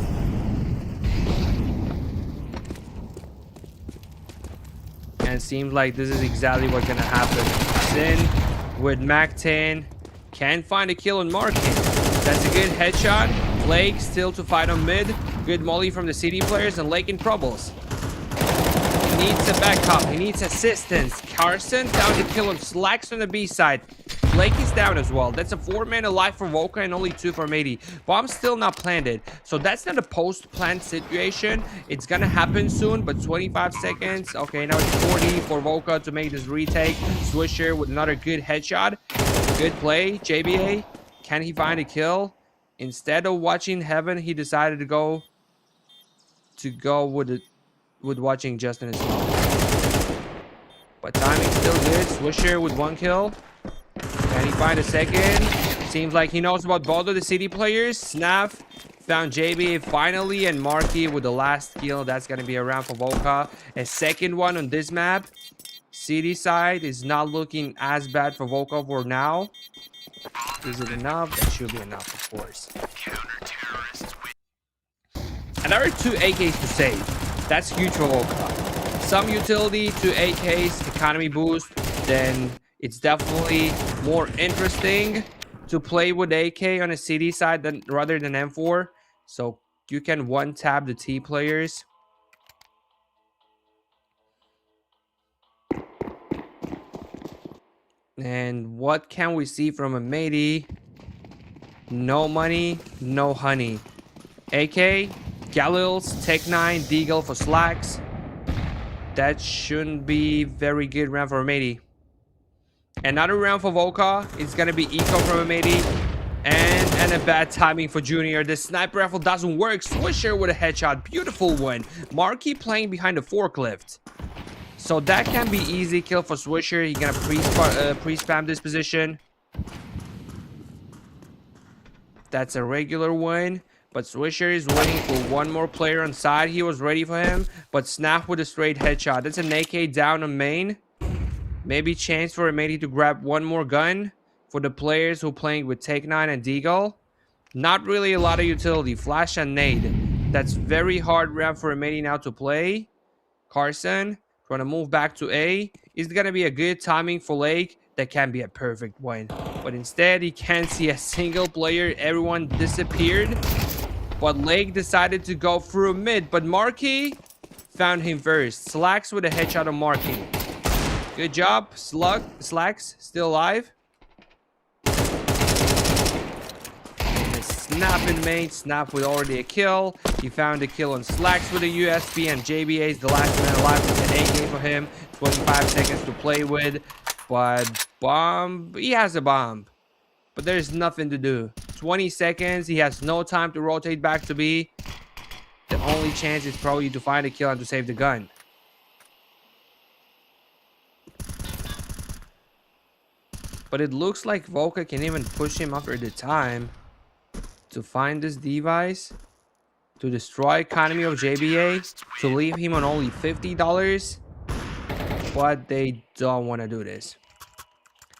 And it seems like this is exactly what's gonna happen. Sin with Mac 10 can't find a kill on Marking. That's a good headshot. Lake still to fight on mid. Good molly from the city players, and Lake in troubles. He needs a backup. He needs assistance. Carson found the kill on Slacks on the B side. Blake is down as well. That's a 4-man alive for VOCA and only 2 for M80. Bomb's still not planted. So that's not a post-plant situation. It's gonna happen soon, but 25 seconds. Okay, now it's 40 for VOCA to make this retake. Swisher with another good headshot. Good play. JBA. Can he find a kill? Instead of watching Heaven, he decided to go with watching Justin as well. But timing's still good. Swisher with 1 kill. Can he find a second? Seems like he knows about both of the city players. Snap found JB finally, and Marky with the last kill. That's going to be a round for VOCA. A second one on this map. City side is not looking as bad for VOCA for now. Is it enough? That should be enough, of course. Another 2 AKs to save. That's huge for VOCA. Some utility, 2 AKs, economy boost. Then it's definitely more interesting to play with AK on a city side rather than M4. So you can one-tap the T players. And what can we see from a M80? No money, no honey. AK, Galils, Tech 9, Deagle for Slacks. That shouldn't be very good round for M80. Another round for VOCA. It's gonna be eco from M80. And a bad timing for Junior. The sniper rifle doesn't work. Swisher with a headshot. Beautiful one. Marky playing behind the forklift. So that can be easy kill for Swisher. He's gonna pre-spam this position. That's a regular one. But Swisher is waiting for one more player on side. He was ready for him. But Snap with a straight headshot. That's an AK down on main. Maybe chance for M80 to grab one more gun for the players who are playing with Take 9 and Deagle. Not really a lot of utility. Flash and nade. That's very hard round for M80 now to play. Carson Trying to move back to A. Is gonna be a good timing for Lake. That can be a perfect one. But instead, he can't see a single player. Everyone disappeared. But Lake decided to go through mid. But Markey found him first. Slacks with a headshot on Markey. Good job. Slacks still alive. Snap in main. Snap with already a kill. He found a kill on Slacks with a USP, and JBA is the last man alive with an AK for him. 25 seconds to play with. But bomb, he has a bomb. But there's nothing to do. 20 seconds. He has no time to rotate back to B. The only chance is probably to find a kill and to save the gun. But it looks like VOCA can even push him after the time to find this device, to destroy economy of JBA, to leave him on only $50. But they don't want to do this.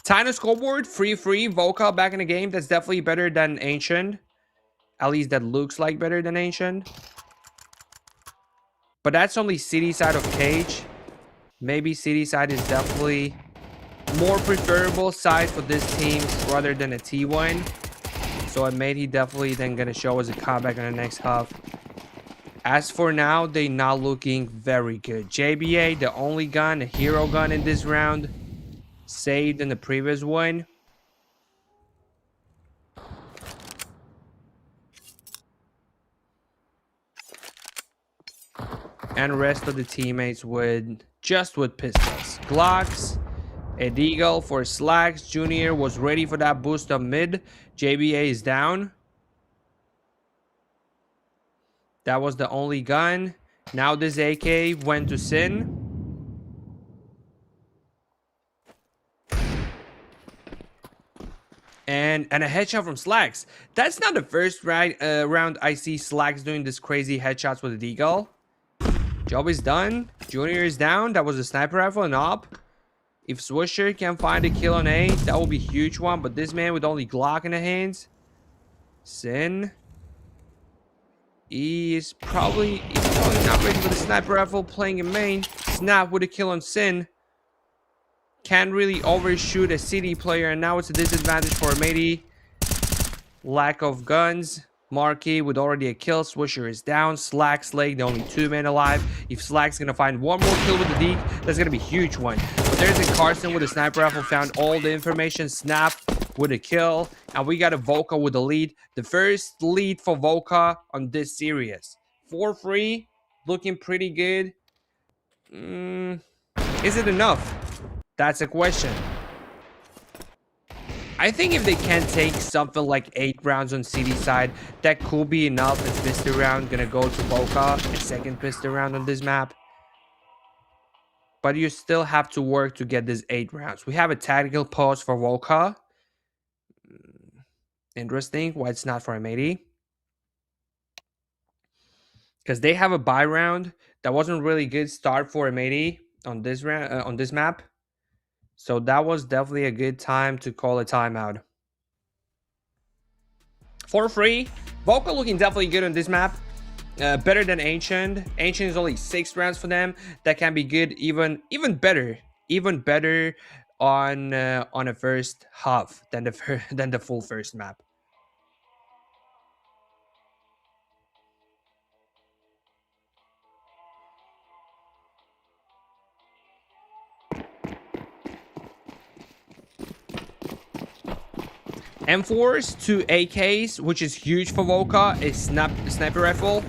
Tiny scoreboard, free, VOCA back in the game. That's definitely better than Ancient. At least that looks like better than Ancient. But that's only city side of Cage. Maybe city side is definitely more preferable side for this team rather than a T1. So I made he definitely then gonna show us a comeback in the next half. As for now, they not looking very good. JBA, the only gun, a hero gun in this round, saved in the previous one. And rest of the teammates with pistols. Glocks. A Deagle for Slacks. Junior was ready for that boost up mid. JBA is down. That was the only gun. Now this AK went to Sin. And a headshot from Slacks. That's not the first round I see Slacks doing this crazy headshots with a Deagle. Job is done. Junior is down. That was a sniper rifle and op. If Swisher can find a kill on A, that will be a huge one. But this man with only Glock in the hands. Sin. He's probably not ready for the sniper rifle, playing in main. Snap with a kill on Sin. Can't really overshoot a city player, and now it's a disadvantage for M80. Lack of guns. Markey with already a kill. Swisher is down. Slacks leg, the only 2 men alive. If Slack's gonna find one more kill with the Deke, that's gonna be a huge one. But there's a Carson with a sniper rifle, found all the information. Snap with a kill, and we got a VOCA with the lead. The first lead for VOCA on this series. 4-3, looking pretty good. Is it enough? That's a question. I think if they can take something like 8 rounds on city side, that could be enough. As pistol round gonna go to VOCA, a second pistol round on this map. But you still have to work to get this 8 rounds. We have a tactical pause for VOCA. Interesting why it's not for M80. Because they have a buy round. That wasn't really good start for M80 on this round on this map. So that was definitely a good time to call a timeout. 4-3. VOCA looking definitely good on this map. Better than Ancient. Ancient is only 6 rounds for them. That can be good. Even better. Even better on a first half than the full first map. M4s to AKs, which is huge for VOCA, a sniper rifle.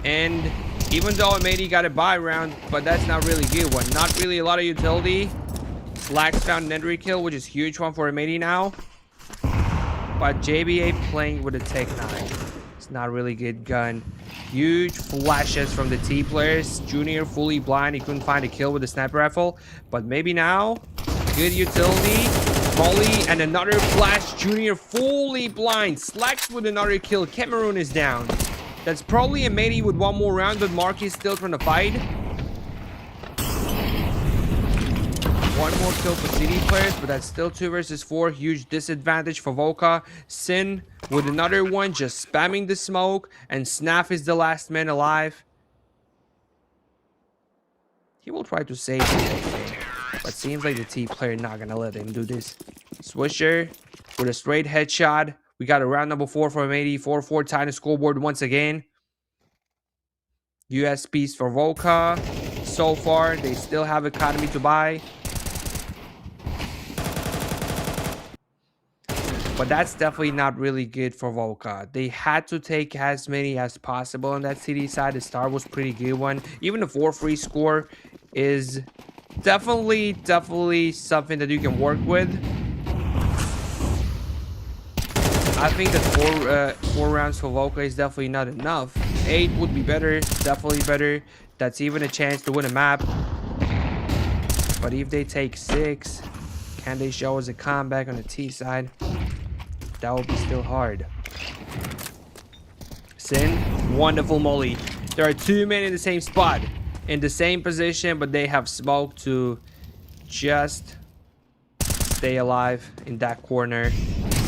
And even though M80 got a buy round, but that's not really good one. Not really a lot of utility. Slacks found an entry kill, which is huge one for M80 now. But JBA playing with a Tech 9. It's not really good gun. Huge flashes from the T players. Junior fully blind. He couldn't find a kill with the sniper rifle. But maybe now, good utility. Volley and another flash. Junior fully blind. Slacks with another kill. Cameroon is down. That's probably M80 with one more round, but Mark is still trying to fight. One more kill for city players, but that's still 2 versus 4. Huge disadvantage for VOCA. Sin with another one, just spamming the smoke, and Snap is the last man alive. He will try to save it, but seems like the T player not gonna let him do this. Swisher with a straight headshot. We got a round number 4 for M80. 4-4 tying the scoreboard once again. USPs for VOCA. So far, they still have economy to buy. But that's definitely not really good for VOCA. They had to take as many as possible on that city side. The start was pretty good one. Even the 4-3 score is definitely something that you can work with. I think that four rounds for VOCA is definitely not enough. 8 would be better, definitely better. That's even a chance to win a map. But if they take 6, can they show us a comeback on the T side? That would be still hard. Sin, wonderful molly. There are 2 men in the same spot, in the same position, but they have smoke to just stay alive in that corner.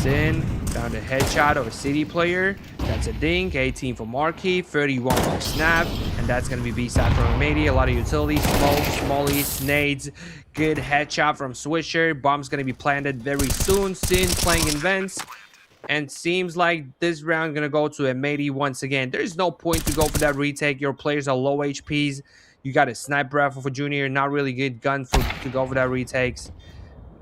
Sin found a headshot of a city player. That's a dink. 18 for Marquee, 31 for Snap, and that's gonna be B-side from M80. A lot of utility, smokes, mollies, nades. Good headshot from Swisher. Bomb's gonna be planted very soon. Sin playing in vents. And seems like this round gonna go to M80 once again. There's no point to go for that retake. Your players are low HPs. You got a sniper rifle for Junior, not really good gun to go for that retakes.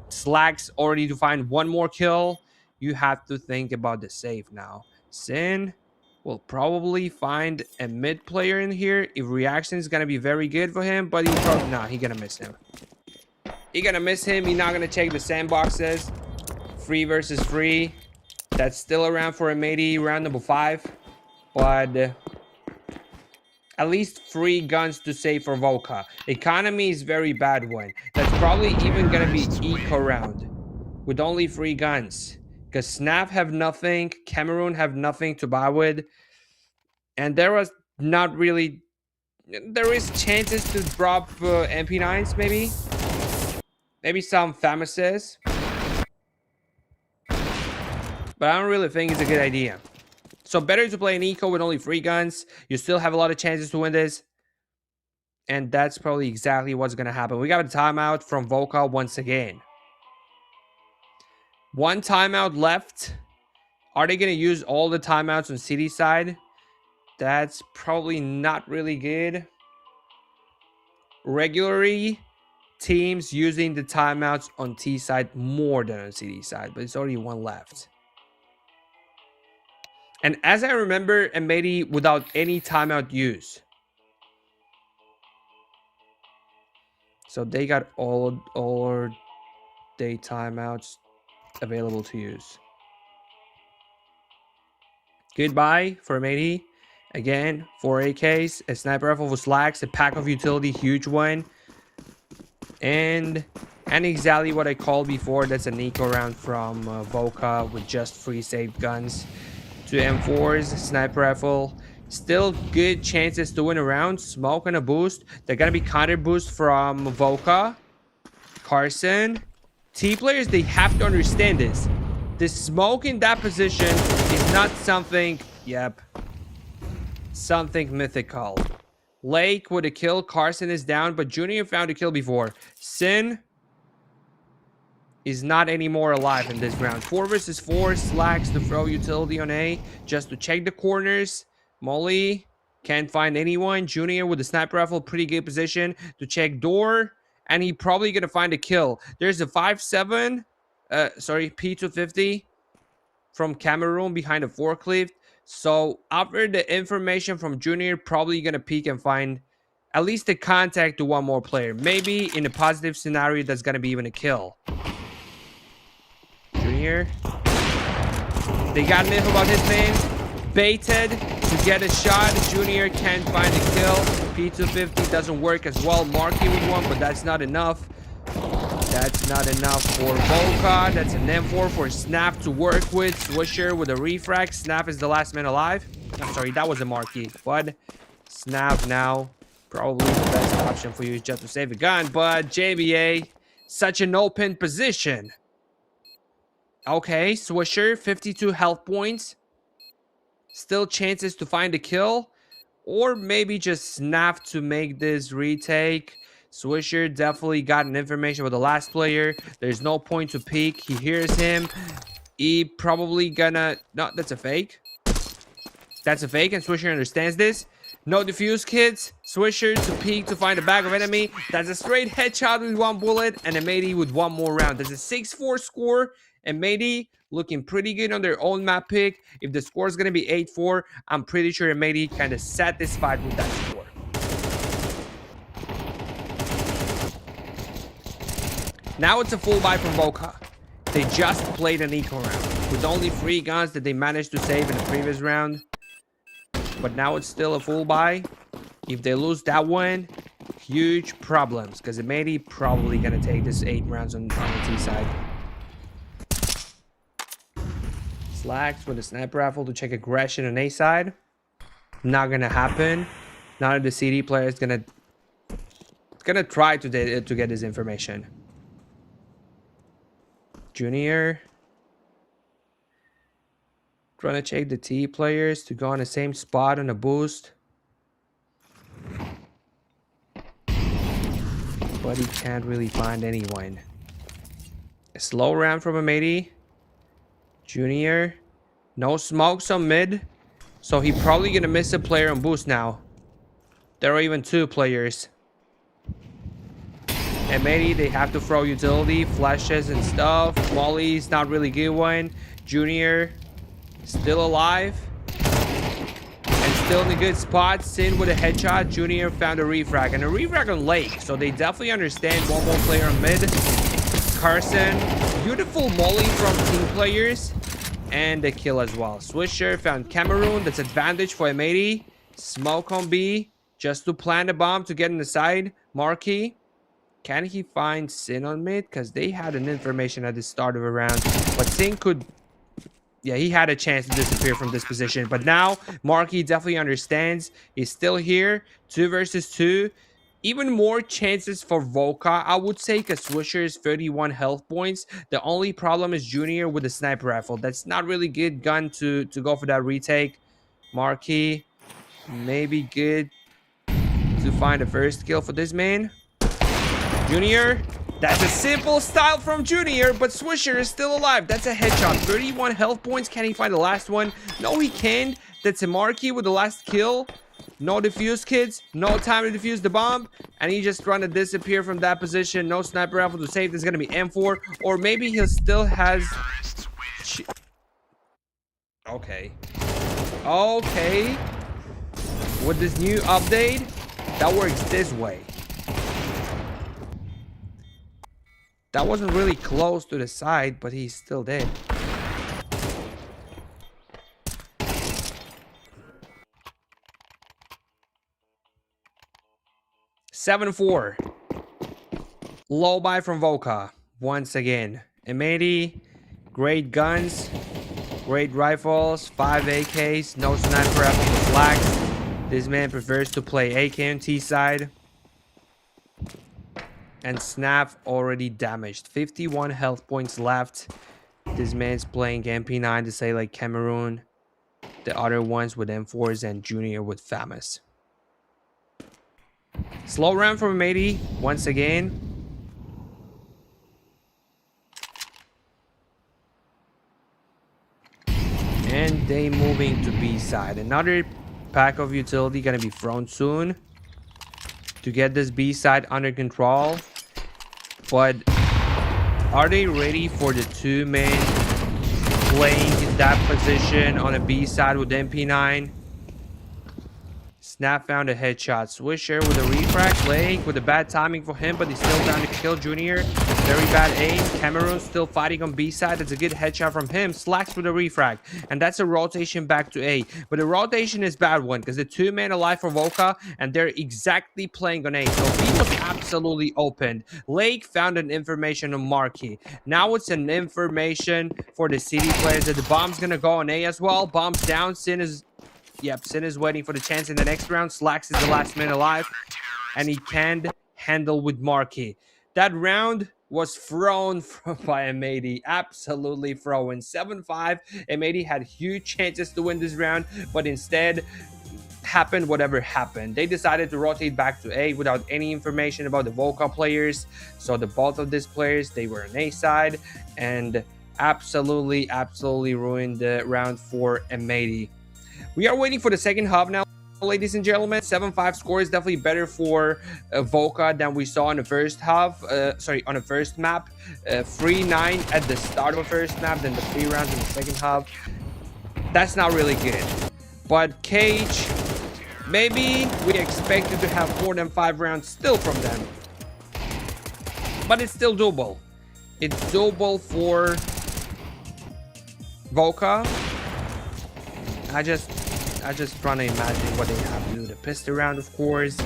Slacks already to find one more kill. You have to think about the save now. Sin will probably find a mid player in here. If reaction is gonna be very good for him, but he gonna miss him. He gonna miss him. He's not gonna check the sandboxes. 3 versus 3. That's still around for M80 round number 5, but at least 3 guns to save for VOCA. Economy is very bad one. That's probably even gonna be eco round with only 3 guns, because Snap have nothing, Cameroon have nothing to buy with, and there was not really. There is chances to drop MP9s maybe some Famouses. But I don't really think it's a good idea. So better to play an eco with only 3 guns. You still have a lot of chances to win this. And that's probably exactly what's going to happen. We got a timeout from VOCA once again. 1 timeout left. Are they going to use all the timeouts on city side? That's probably not really good. Regularly, teams using the timeouts on T side more than on city side. But it's already 1 left. And as I remember, M80 without any timeout use. So they got all day timeouts available to use. Goodbye for M80. Again, 4 AKs, a sniper rifle for slacks, a pack of utility, huge one. And exactly what I called before, that's an eco round from VOCA with just 3 saved guns. 2 M4s, sniper rifle. Still good chances to win a round. Smoke and a boost. They're gonna be counter boost from VOCA. Carson. T players, they have to understand this. The smoke in that position is not something, something mythical. Lake with a kill. Carson is down, but Junior found a kill before. Sin is not anymore alive in this round. 4 versus 4. Slacks to throw utility on A just to check the corners. Molly can't find anyone. Junior with the sniper rifle, pretty good position to check door, and he probably gonna find a kill. There's a 5-7 P250 from Cameroon behind a forklift. So after the information from Junior, probably gonna peek and find at least a contact to 1 more player. Maybe in a positive scenario, that's gonna be even a kill. Junior. They got an info about his name. Baited to get a shot. Junior can't find a kill. P250 doesn't work as well. Marquee with 1, but that's not enough. That's not enough for VOCA. That's an M4 for Snap to work with. Swisher with a refract. Snap is the last man alive. I'm sorry, that was a Marquee. But Snap now, probably the best option for you is just to save a gun. But JBA, such an open position. Okay, Swisher, 52 health points. Still chances to find a kill. Or maybe just Snap to make this retake. Swisher definitely got an information with the last player. There's no point to peek. He hears him. He probably gonna... No, that's a fake. That's a fake, and Swisher understands this. No defuse, kids. Swisher to peek to find a bag of enemy. That's a straight headshot with 1 bullet, and M80 with 1 more round. That's a 6-4 score. M80 looking pretty good on their own map pick. If the score is going to be 8-4, I'm pretty sure M80 kind of satisfied with that score. Now it's a full buy from VOCA. They just played an eco round with only 3 guns that they managed to save in the previous round. But now it's still a full buy. If they lose that one, huge problems, because M80 probably going to take this 8 rounds on the T side. Slacks with a sniper rifle to check aggression on A side. Not going to happen. None of the CD player is going to try to get this information. Junior trying to check the T players to go on the same spot on a boost. But he can't really find anyone. A slow round from M80. Junior. No smokes on mid. So he probably gonna miss a player on boost now. There are even 2 players. M80, they have to throw utility, flashes and stuff. Molly's not really good one. Junior still alive. And still in a good spot. Sin with a headshot. Junior found a refrag. And a refrag on Lake. So they definitely understand 1 more player on mid. Carson. Beautiful molly from team players. And the kill as well. Swisher found Cameroon. That's advantage for M80. Smoke on B. Just to plant a bomb to get in the side. Marquee. Can he find Sin on mid? Because they had an information at the start of a round. But Sin could... Yeah, he had a chance to disappear from this position. But now, Marquee definitely understands. He's still here. 2 versus 2. Even more chances for VOCA, I would say, because Swisher is 31 health points. The only problem is Junior with the sniper rifle. That's not really good gun to go for that retake. Marquee, maybe good to find a first kill for this man. Junior, that's a simple style from Junior, but Swisher is still alive. That's a headshot. 31 health points. Can he find the last one? No, he can't. That's a Marquee with the last kill. No defuse, kids. No time to defuse the bomb. And he just trying to disappear from that position. No sniper rifle to save. There's going to be M4. Or maybe he still has... Okay. Okay. With this new update, that works this way. That wasn't really close to the side, but he's still dead. $7-4. Low buy from VOCA. Once again. M80. Great guns. Great rifles. 5 AKs. No sniper rifle for Slacks. This man prefers to play AK on T side. And Snap already damaged. 51 health points left. This man's playing MP9 to say like Cameroon. The other ones with M4s and Junior with Famous. Slow round from M80 once again. And they moving to B side. Another pack of utility gonna be thrown soon to get this B side under control. But are they ready for the 2 men playing in that position on a B side with MP9? Snap found a headshot. Swisher with a refract. Lake with a bad timing for him, but he still found to kill Junior. Very bad aim. Cameroon still fighting on B side. That's a good headshot from him. Slacks with a refract. And that's a rotation back to A. But the rotation is bad one because the 2 men alive for VOCA and they're exactly playing on A. So B was absolutely open. Lake found an information on Marquee. Now it's an information for the CD players that the bomb's gonna go on A as well. Bomb's down. Sin is... Yep, Sin is waiting for the chance in the next round. Slacks is the last man alive. And he can't handle with Marquee. That round was thrown by M80. Absolutely thrown. 7-5. M80 had huge chances to win this round. But instead, happened whatever happened. They decided to rotate back to A without any information about the VOCA players. So the both of these players, they were on A side and absolutely ruined the round for M80. We are waiting for the second hub now, ladies and gentlemen. 7-5 score is definitely better for VOCA than we saw on the first half. On the first map. 3-9 at the start of the first map, then the 3 rounds in the second half. That's not really good. But Cage, maybe we expected to have more than 5 rounds still from them. But it's still doable. It's doable for VOCA. I just trying to imagine what they have to do. The pistol round, of course.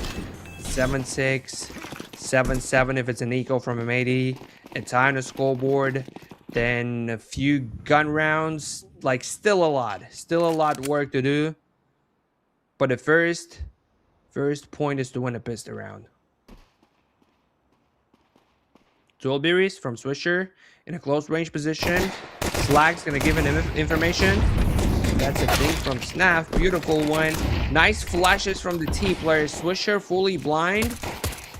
7-6, 7-7 if it's an eco from M80. A tie on the scoreboard. Then a few gun rounds. Like, still a lot work to do. But the first point is to win a pistol round. Dual berries from Swisher in a close range position. Slag's gonna give him information. That's a thing from Snaf. Beautiful one. Nice flashes from the T players. Swisher fully blind.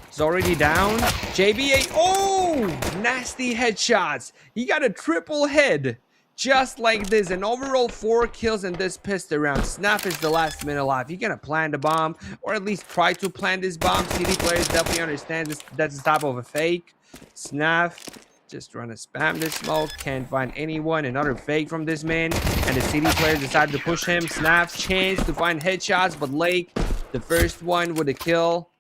He's already down. JBA. Oh! Nasty headshots. He got a triple head. Just like this. An overall 4 kills in this pistol round. Snaf is the last minute alive. He's gonna plant the bomb. Or at least try to plant this bomb. CD players definitely understand this. That's the type of a fake. Snaf. Just trying to spam this smoke. Can't find anyone. Another fake from this man. And the CD players decided to push him. Snap's chance to find headshots. But Lake, the first one with a kill.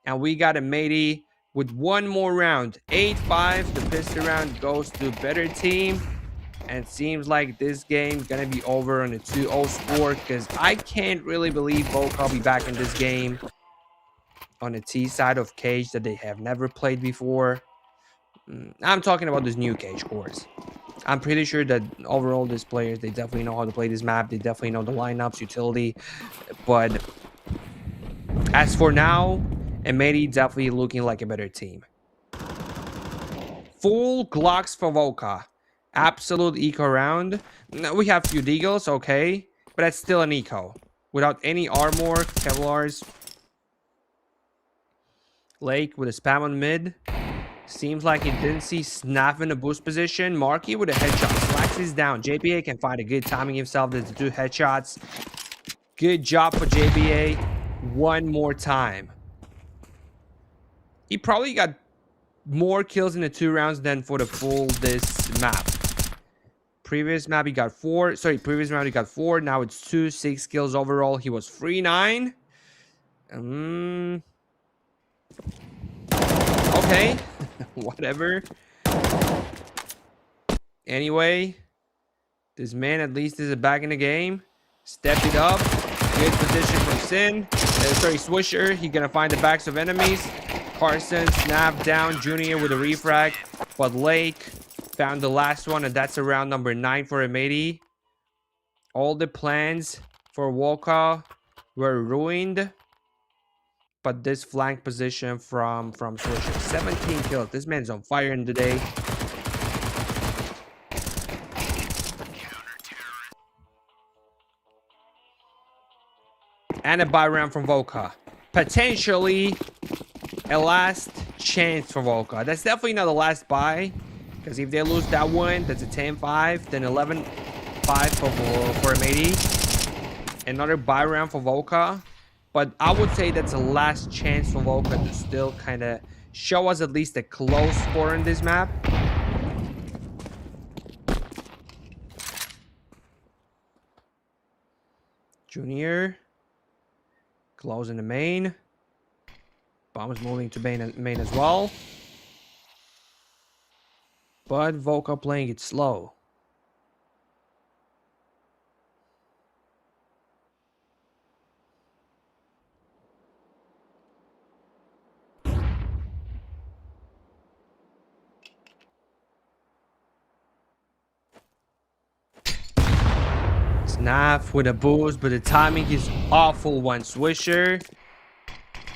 And we got a matey with one more round. 8-5. The pistol round goes to better team. And it seems like this game gonna be over on a 2-0 score. Because I can't really believe VOCA will be back in this game. On the T side of Cage that they have never played before. I'm talking about this new Cage course. I'm pretty sure that overall these players, they definitely know how to play this map. They definitely know the lineups, utility. But as for now, M80 definitely looking like a better team. Full Glocks for VOCA. Absolute eco round. Now we have few deagles, okay. But that's still an eco. Without any armor, Kevlars. Lake with a spam on mid. Seems like he didn't see Snap in a boost position. Marky with a headshot. Slacks is down. JBA can find a good timing himself. There's the 2 headshots. Good job for JBA. One more time. He probably got more kills in the 2 rounds than for the full this map. Previous map he got 4. Sorry, previous round he got 4. Now it's 2, 6 kills overall. He was 3-9. Okay. Whatever. Anyway, this man at least is back in the game. Stepped it up. Good position from Sin. Swisher. He's gonna find the backs of enemies. Carson, Snap down. Junior with a refrag. But Lake found the last one, and that's around number 9 for M80. All the plans for VOCA were ruined. But this flank position from Swisher. 17 kills. This man's on fire in the day. And a buy round from VOCA. Potentially a last chance for VOCA. That's definitely not the last buy. Because if they lose that one, that's a 10-5. Then 11-5 for M80. Another buy round for VOCA. But I would say that's the last chance for VOCA to still kind of show us at least a close score in this map. Junior. Closing the main. Bomb is moving to main as well. But VOCA playing it slow. Snap with a boost, but the timing is awful one. Swisher.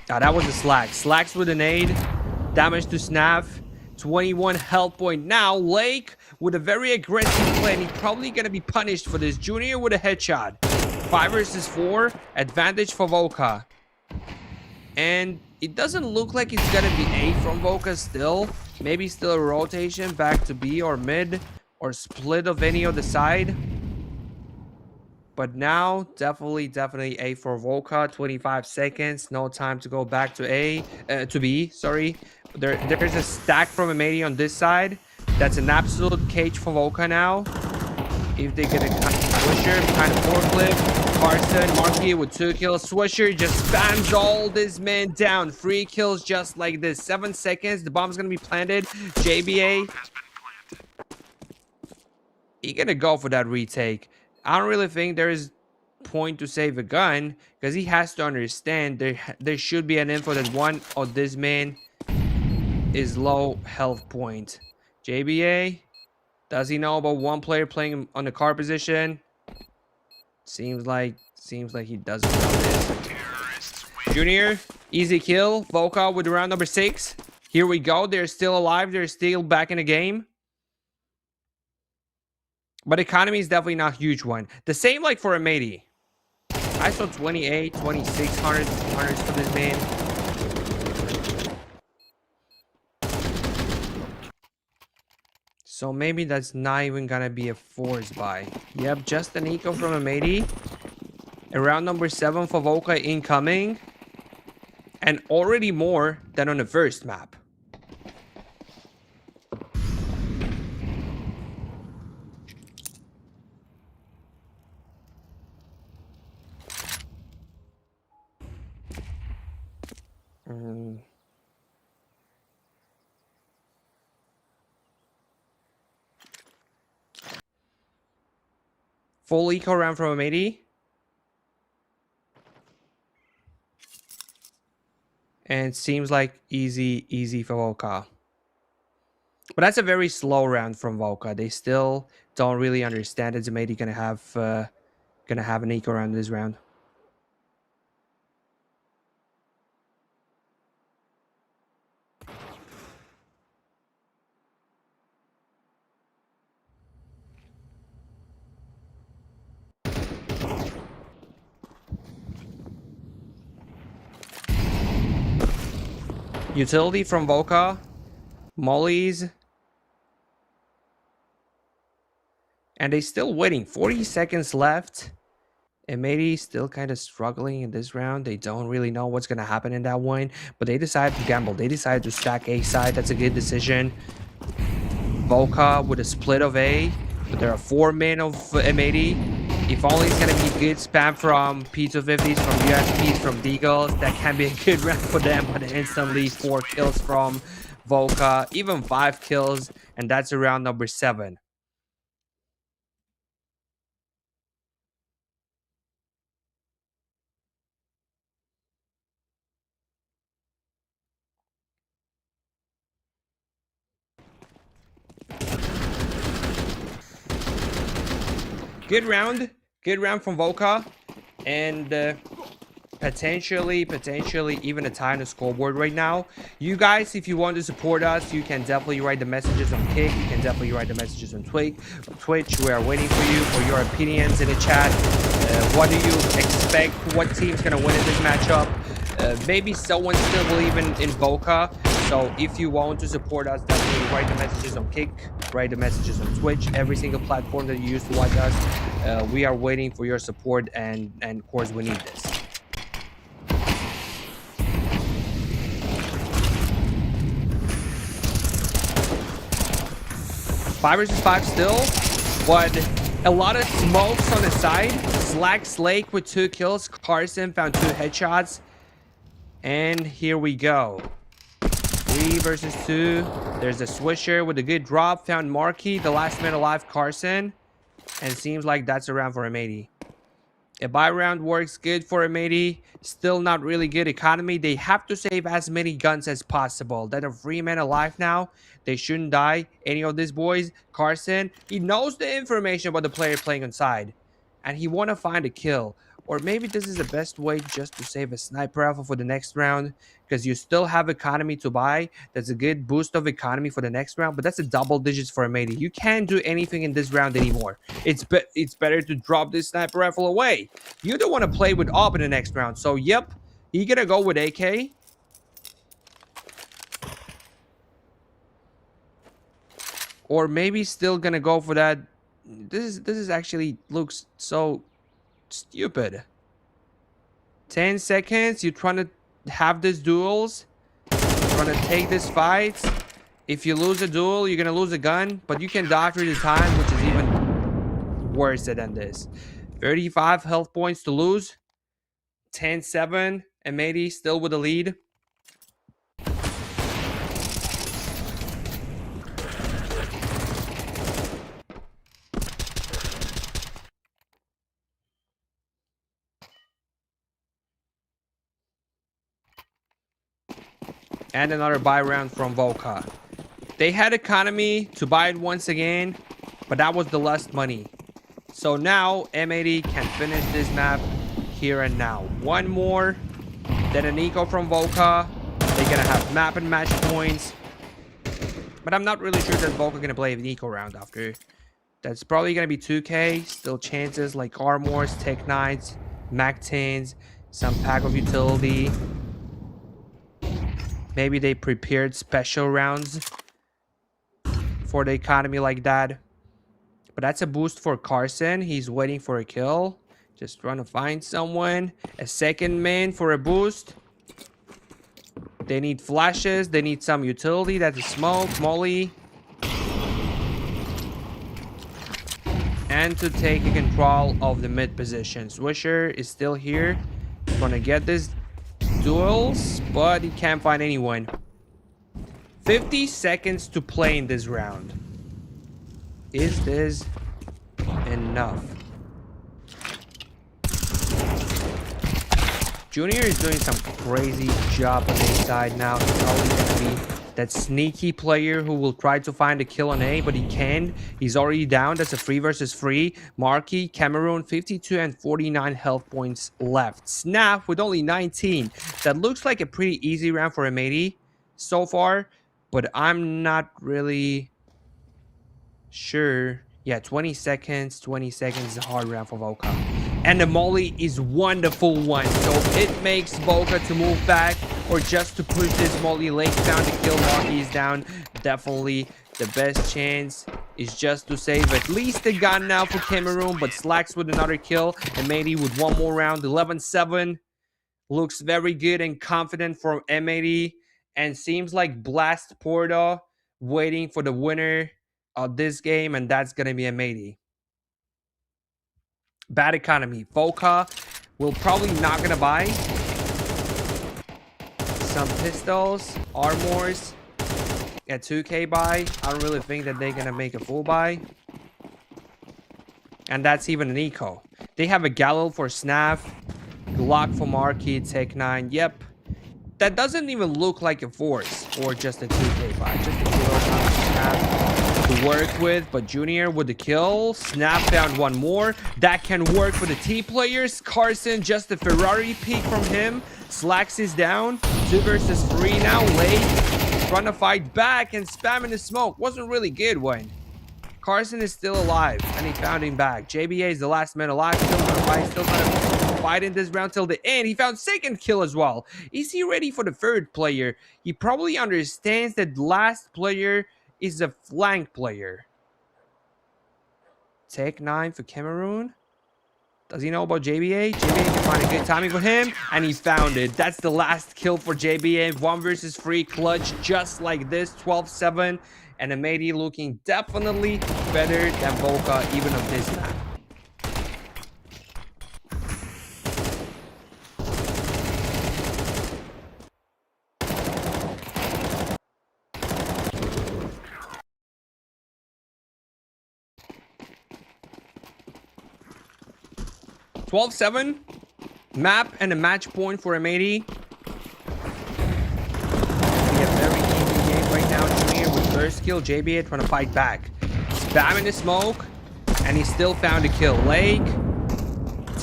Ah, that was a Slack. Slacks with a nade. Damage to Snap. 21 health point. Now Lake with a very aggressive play. And he's probably going to be punished for this. Junior with a headshot. 5 versus 4. Advantage for VOCA. And it doesn't look like it's gonna be A from VOCA still. Maybe still a rotation back to B or mid. Or split of any other side. But now, definitely A for VOCA. 25 seconds. No time to go back to to B, sorry. There's a stack from M80 on this side. That's an absolute cage for VOCA now. If they get a kind of Swisher, kind of forklift. Carson, Marquis with 2 kills. Swisher just spams all this man down. 3 kills just like this. 7 seconds. The bomb's gonna be planted. JBA. He's gonna go for that retake. I don't really think there is point to save a gun because he has to understand there should be an info that one of this man is low health point. JBA, does he know about one player playing on the car position? Seems like he doesn't know this. Junior, easy kill. VOCA with round number 6. Here we go. They're still alive. They're still back in the game. But economy is definitely not a huge one. The same like for M80. I saw 28, 2600 for this man. So maybe that's not even gonna be a force buy. Yep, just an eco from M80. Around number 7 for VOCA incoming. And already more than on the first map. Full eco round from M80. And it seems like easy for VOCA. But that's a very slow round from VOCA. They still don't really understand that M80 gonna have an eco round this round. Utility from VOCA. Mollies. And they still waiting. 40 seconds left. M80 still kind of struggling in this round. They don't really know what's going to happen in that one. But they decided to gamble. They decided to stack A side. That's a good decision. VOCA with a split of A. But there are 4 men of M80. If only it's going to be good spam from P250s, from USPs, from Deagles, that can be a good round for them. But instantly 4 kills from VOCA, even 5 kills, and that's around number 7. Good round from VOCA, and potentially even a tie on the scoreboard right now. You guys, if you want to support us, you can definitely write the messages on Kick. You can definitely write the messages on Twitch. We are waiting for you, for your opinions in the chat. What do you expect? What team's gonna win in this matchup? Maybe someone still believing in VOCA. So if you want to support us, definitely write the messages on Kick, write the messages on Twitch, every single platform that you use to watch us. We are waiting for your support, and of course we need this. Five versus 5 still, but a lot of smokes on the side. Slacks Lake with 2 kills. Carson found 2 headshots. And here we go. 3 versus 2. There's a Swisher with a good drop. Found Marquis, the last man alive, Carson. And seems like that's a round for M80. A buy round works good for M80. Still not really good economy. They have to save as many guns as possible. That are 3 men alive now. They shouldn't die. Any of these boys. Carson, he knows the information about the player playing on side. And he want to find a kill. Or maybe this is the best way just to save a sniper rifle for the next round, because you still have economy to buy. That's a good boost of economy for the next round, but that's a double digits for a M80. You can't do anything in this round anymore. It's better to drop this sniper rifle away. You don't want to play with AWP in the next round. So yep, you're gonna go with AK. Or maybe still gonna go for that. This is actually looks so stupid. 10 seconds. You're trying to have these duels. You're trying to take this fight. If you lose a duel, you're gonna lose a gun, but you can die through the time, which is even worse than this. 35 health points to lose. 10-7. M80 still with the lead. And another buy round from VOCA. They had economy to buy it once again, but that was the last money. So now M80 can finish this map here and now. One more, then an eco from VOCA. They're gonna have map and match points. But I'm not really sure that VOCA gonna play an eco round after. That's probably gonna be 2K. Still chances like armors, tech knights, mac 10s, some pack of utility. Maybe they prepared special rounds for the economy like that. But that's a boost for Carson. He's waiting for a kill. Just trying to find someone. A second man for a boost. They need flashes. They need some utility. That's a smoke. Molly. And to take control of the mid position. Swisher is still here. Gonna get this duels, but he can't find anyone. 50 seconds to play in this round. Is this enough? Junior is doing some crazy job on A side now. He's always gonna be that sneaky player who will try to find a kill on A, but he can't. He's already down. That's a 3 versus 3. Marky, Cameroon, 52 and 49 health points left. Snap with only 19. That looks like a pretty easy round for M80 so far, but I'm not really sure. Yeah, 20 seconds. 20 seconds is a hard round for VOCA. And the molly is wonderful one. So it makes VOCA to move back or just to push this molly leg down to kill. Marky is down. Definitely the best chance is just to save at least a gun now for Cameroon. But Slacks with another kill. And M80 with one more round. 11-7. Looks very good and confident for M80. And seems like Blast Porto waiting for the winner of this game. And that's going to be M80. Bad economy. VOCA will probably not gonna buy some pistols, armors at 2K buy. I don't really think that they're gonna make a full buy. And that's even an eco. They have a Galil for Snap, Glock for Marky, Tech 9. Yep. That doesn't even look like a force or just a 2K buy. Just a kill, Snap to work with, but Junior with the kill. Snap found one more. That can work for the T players. Carson, just a Ferrari peek from him. Slacks is down. 2 versus 3 now. Late. Trying to fight back and spamming the smoke. Wasn't really good one. Carson is still alive and he found him back. JBA is the last man alive. Still gonna fight. Still gonna fight in this round till the end. He found second kill as well. Is he ready for the third player? He probably understands that last player is a flank player. Tech 9 for Cameroon. Does he know about JBA? JBA can find a good timing for him, and he found it. That's the last kill for JBA. 1 versus 3 clutch, just like this. 12-7, and M80 looking definitely better than VOCA, even on this map. $12-7, map and a match point for M80. We have very easy game right now. Junior with first kill. JBA trying to fight back. Spamming the smoke, and he still found a kill. Lake,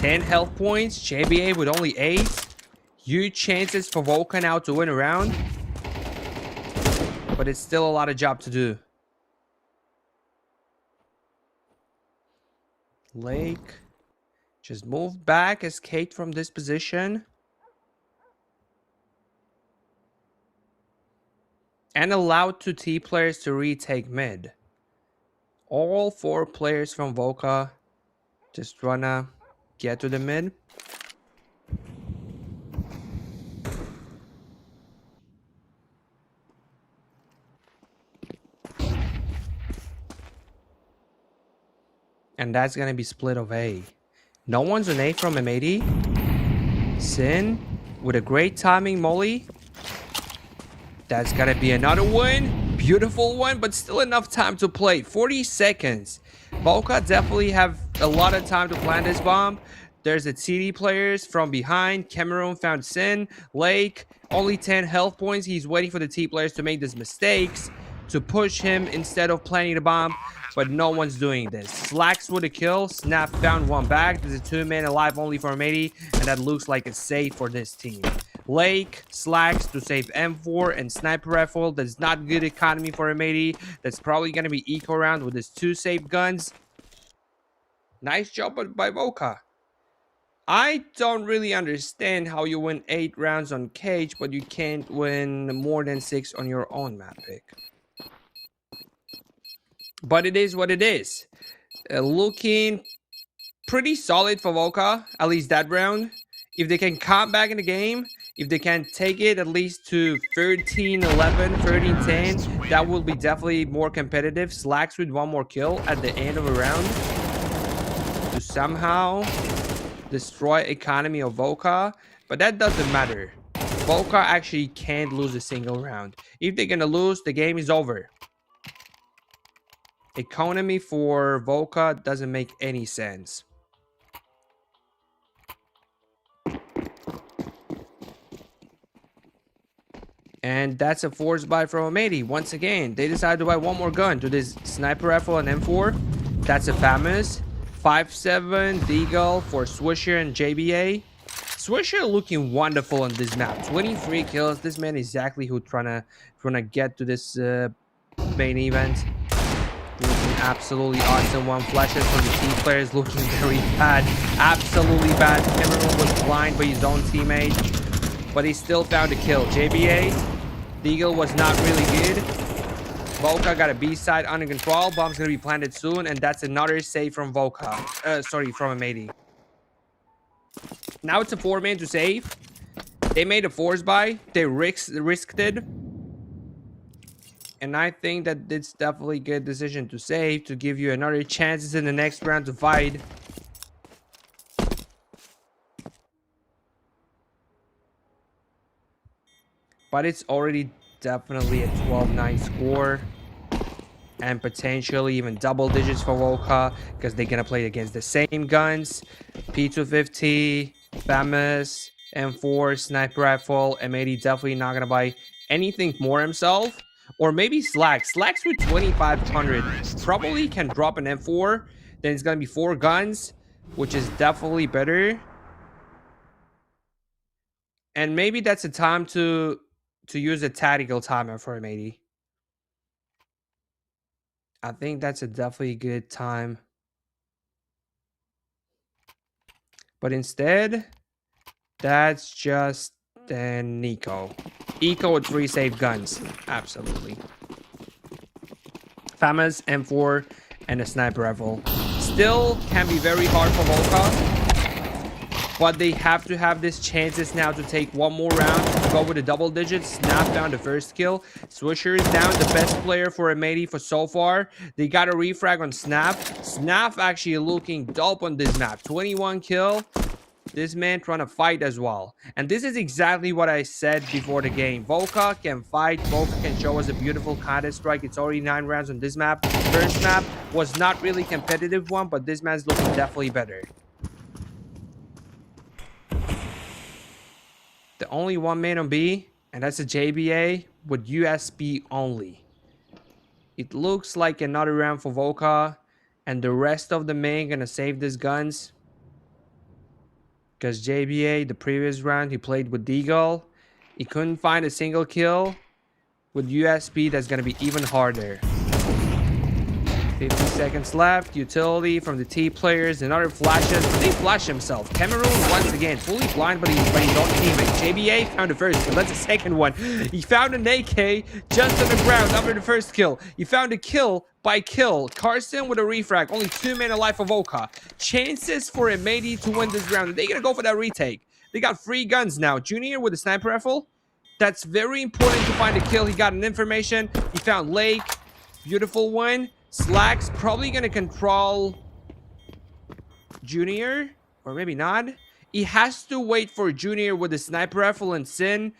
10 health points. JBA with only 8. Huge chances for VOCA now to win a round. But it's still a lot of job to do. Lake. Just move back, escape from this position. And allow 2 T players to retake mid. All 4 players from VOCA just wanna get to the mid. And that's gonna be split of A. No one's on A from M80. Sin with a great timing molly. That's gonna be another one. Beautiful one, but still enough time to play. 40 seconds. VOCA definitely have a lot of time to plant this bomb. There's the TD players from behind. Cameroon found Sin. Lake, only 10 health points. He's waiting for the T players to make these mistakes, to push him instead of planting the bomb. But no one's doing this. Slacks with a kill. Snap found one back. There's a 2-man alive only for M80. And that looks like a save for this team. Lake, Slacks to save M4 and Sniper Rifle. That's not good economy for M80. That's probably going to be eco round with his 2 safe guns. Nice job by VOCA. I don't really understand how you win 8 rounds on Cage, but you can't win more than 6 on your own map pick. But it is what it is. Looking pretty solid for VOCA, at least that round. If they can come back in the game, if they can take it at least to 13-11, 13-10, that will be definitely more competitive. Slacks with 1 more kill at the end of a round to somehow destroy economy of VOCA. But that doesn't matter. VOCA actually can't lose a single round. If they're gonna lose, the game is over. Economy for VOCA doesn't make any sense. And that's a force buy from M80. Once again, they decided to buy 1 more gun to this Sniper Rifle and M4. That's a famous 5.7 Deagle for Swisher and JBA. Swisher looking wonderful on this map. 23 kills. This man is exactly who trying to get to this main event. Looking absolutely awesome. 1 flashes from the team players looking very bad. Absolutely bad. Cameron was blind by his own teammate, but he still found a kill. JBA, Deagle was not really good. VOCA got a B side under control. Bomb's gonna be planted soon, and that's another save from VOCA. Sorry, from M80. Now it's a 4-man to save. They made a force buy. They risked it. And I think that it's definitely a good decision to save, to give you another chances in the next round to fight. But it's already definitely a 12-9 score. And potentially even double digits for VOCA, because they're going to play against the same guns. P250, Famous, M4, Sniper Rifle. M80 definitely not going to buy anything more himself. Or maybe Slacks. Slacks with 2,500 probably can drop an M4. Then it's going to be 4 guns, which is definitely better. And maybe that's a time to use a tactical timer for M80. I think that's a definitely good time. But instead, that's just an eco. Eco with 3 safe guns. Absolutely. Famous, M4, and a Sniper Rifle. Still can be very hard for VOCA, but they have to have these chances now to take 1 more round to go with the double digits. Snap down the first kill. Swisher is down, the best player for M80 for so far. They got a refrag on Snap. Snap actually looking dope on this map. 21 kill. This man trying to fight as well. And this is exactly what I said before the game. VOCA can fight. VOCA can show us a beautiful Counter-Strike. It's already 9 rounds on this map. First map was not really competitive one, but this man's looking definitely better. The only 1 man on B, and that's a JBA with USB only. It looks like another round for VOCA, and the rest of the men gonna save these guns. Because JBA, the previous round, he played with Deagle. He couldn't find a single kill. With USP, that's going to be even harder. 50 seconds left. Utility from the T players. Another flashes. But they flash himself. Cameroon once again fully blind, but he's on teammate. JBA found the first kill. That's the second one. He found an AK just on the ground after the first kill. He found a kill by kill. Carson with a refrag. Only 2 men alive for VOCA. Chances for M80 to win this round. They're gonna go for that retake. They got 3 guns now. Junior with a sniper rifle. That's very important to find a kill. He got an information. He found Lake. Beautiful one. Slacks probably gonna control Junior, or maybe not. He has to wait for Junior with the sniper rifle and Sin.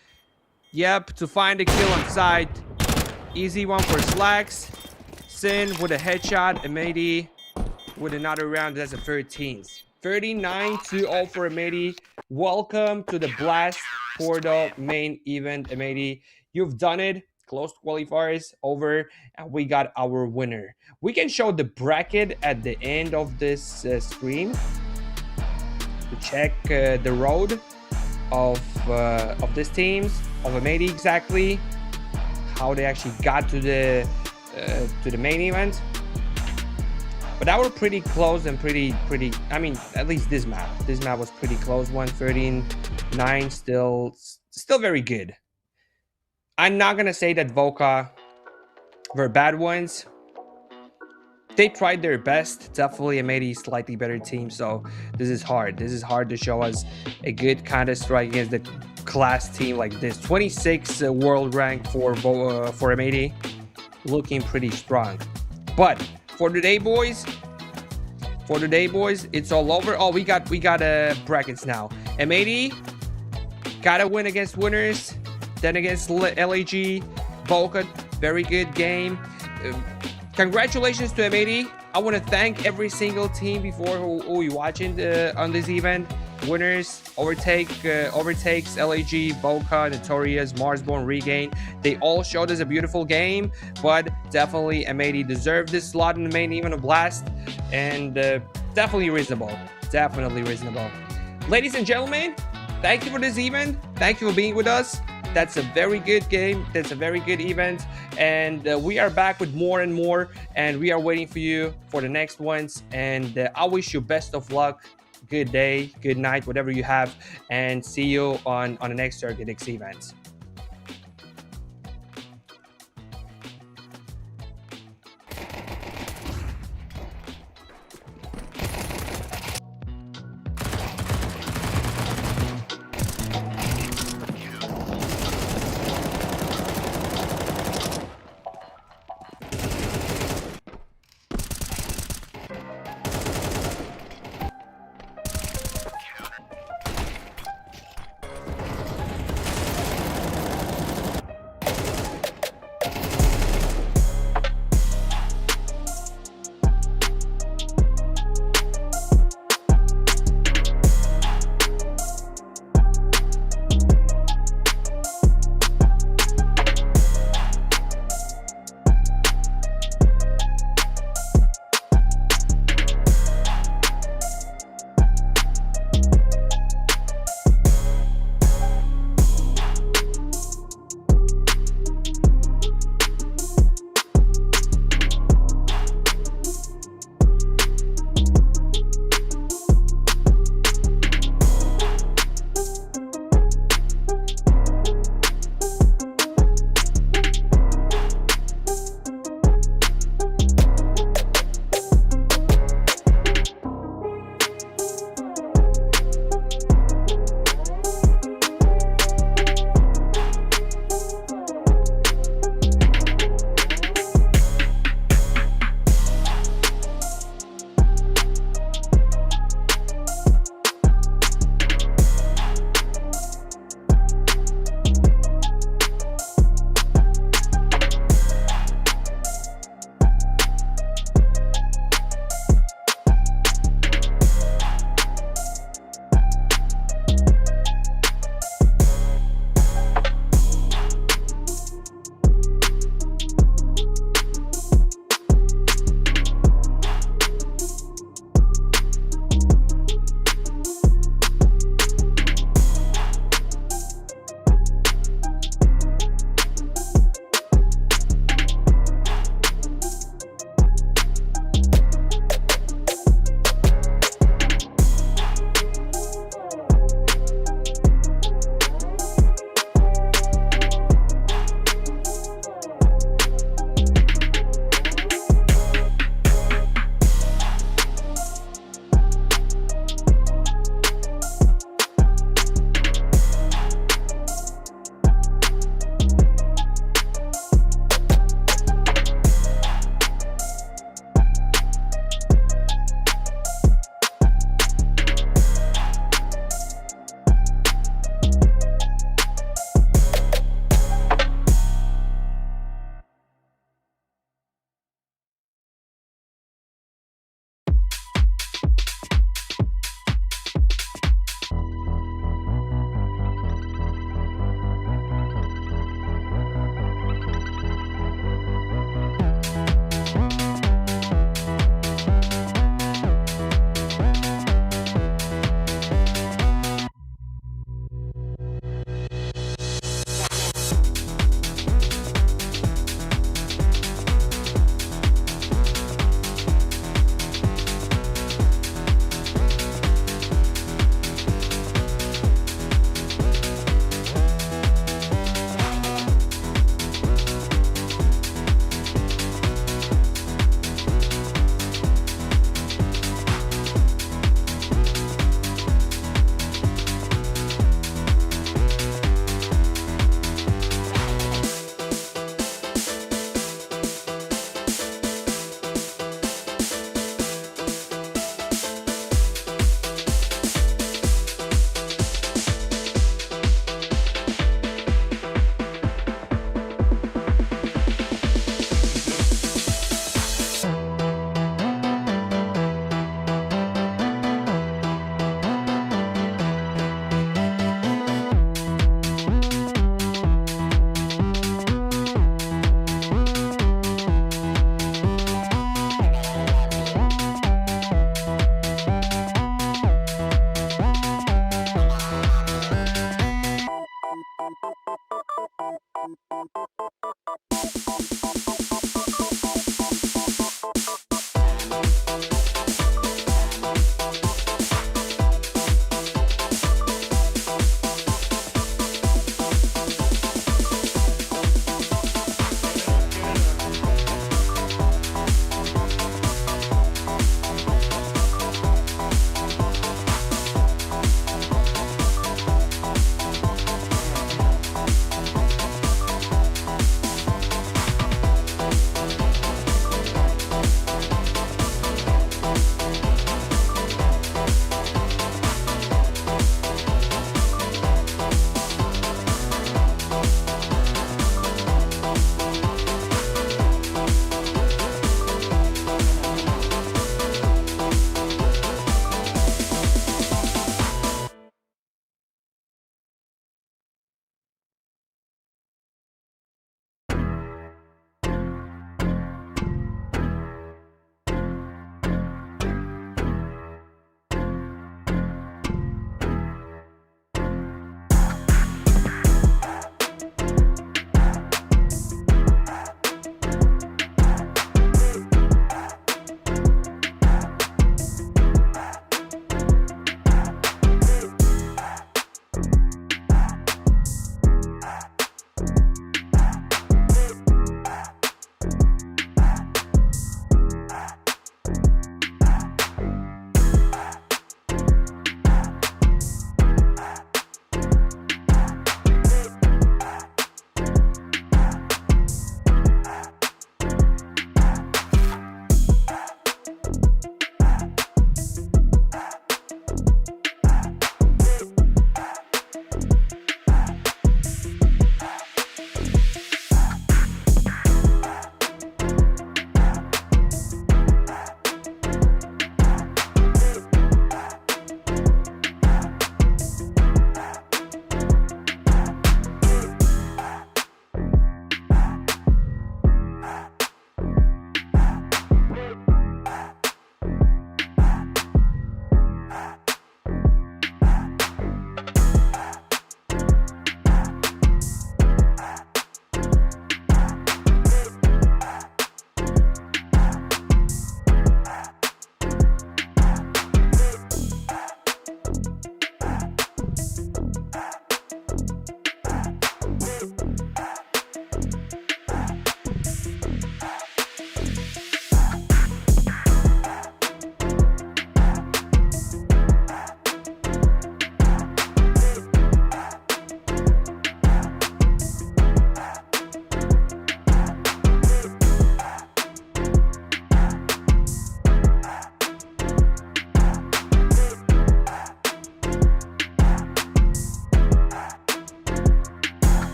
Yep, to find a kill on site. Easy one for Slacks. Sin with a headshot. M80 with another round. That's a 13th. 39-0 for M80. Welcome to the Blast Porto main event, M80. You've done it. Closed qualifiers over, and we got our winner. We can show the bracket at the end of this screen to check the road of these teams, of M80 exactly, how they actually got to the main event. But that were pretty close and pretty. I mean, at least this map was pretty close. 113-9, still very good. I'm not gonna say that VOCA were bad ones. They tried their best. Definitely M80 slightly better team, so this is hard. This is hard to show us a good Counter-Strike against the class team like this. 26 world rank for M80, looking pretty strong. But for today, boys, it's all over. Oh, we got brackets now. M80 gotta win against winners. Then against LAG, VOCA, very good game. Congratulations to M80. I want to thank every single team before who you watching on this event. Winners, overtakes, LAG, VOCA, Notorious, Marsborn, Regain. They all showed us a beautiful game, but definitely M80 deserved this slot in the main event of Blast, and definitely reasonable. Definitely reasonable. Ladies and gentlemen, thank you for this event. Thank you for being with us. That's a very good game. That's a very good event. And we are back with more and more. And we are waiting for you for the next ones. And I wish you best of luck. Good day, good night, whatever you have. And see you on the next Circuit X events.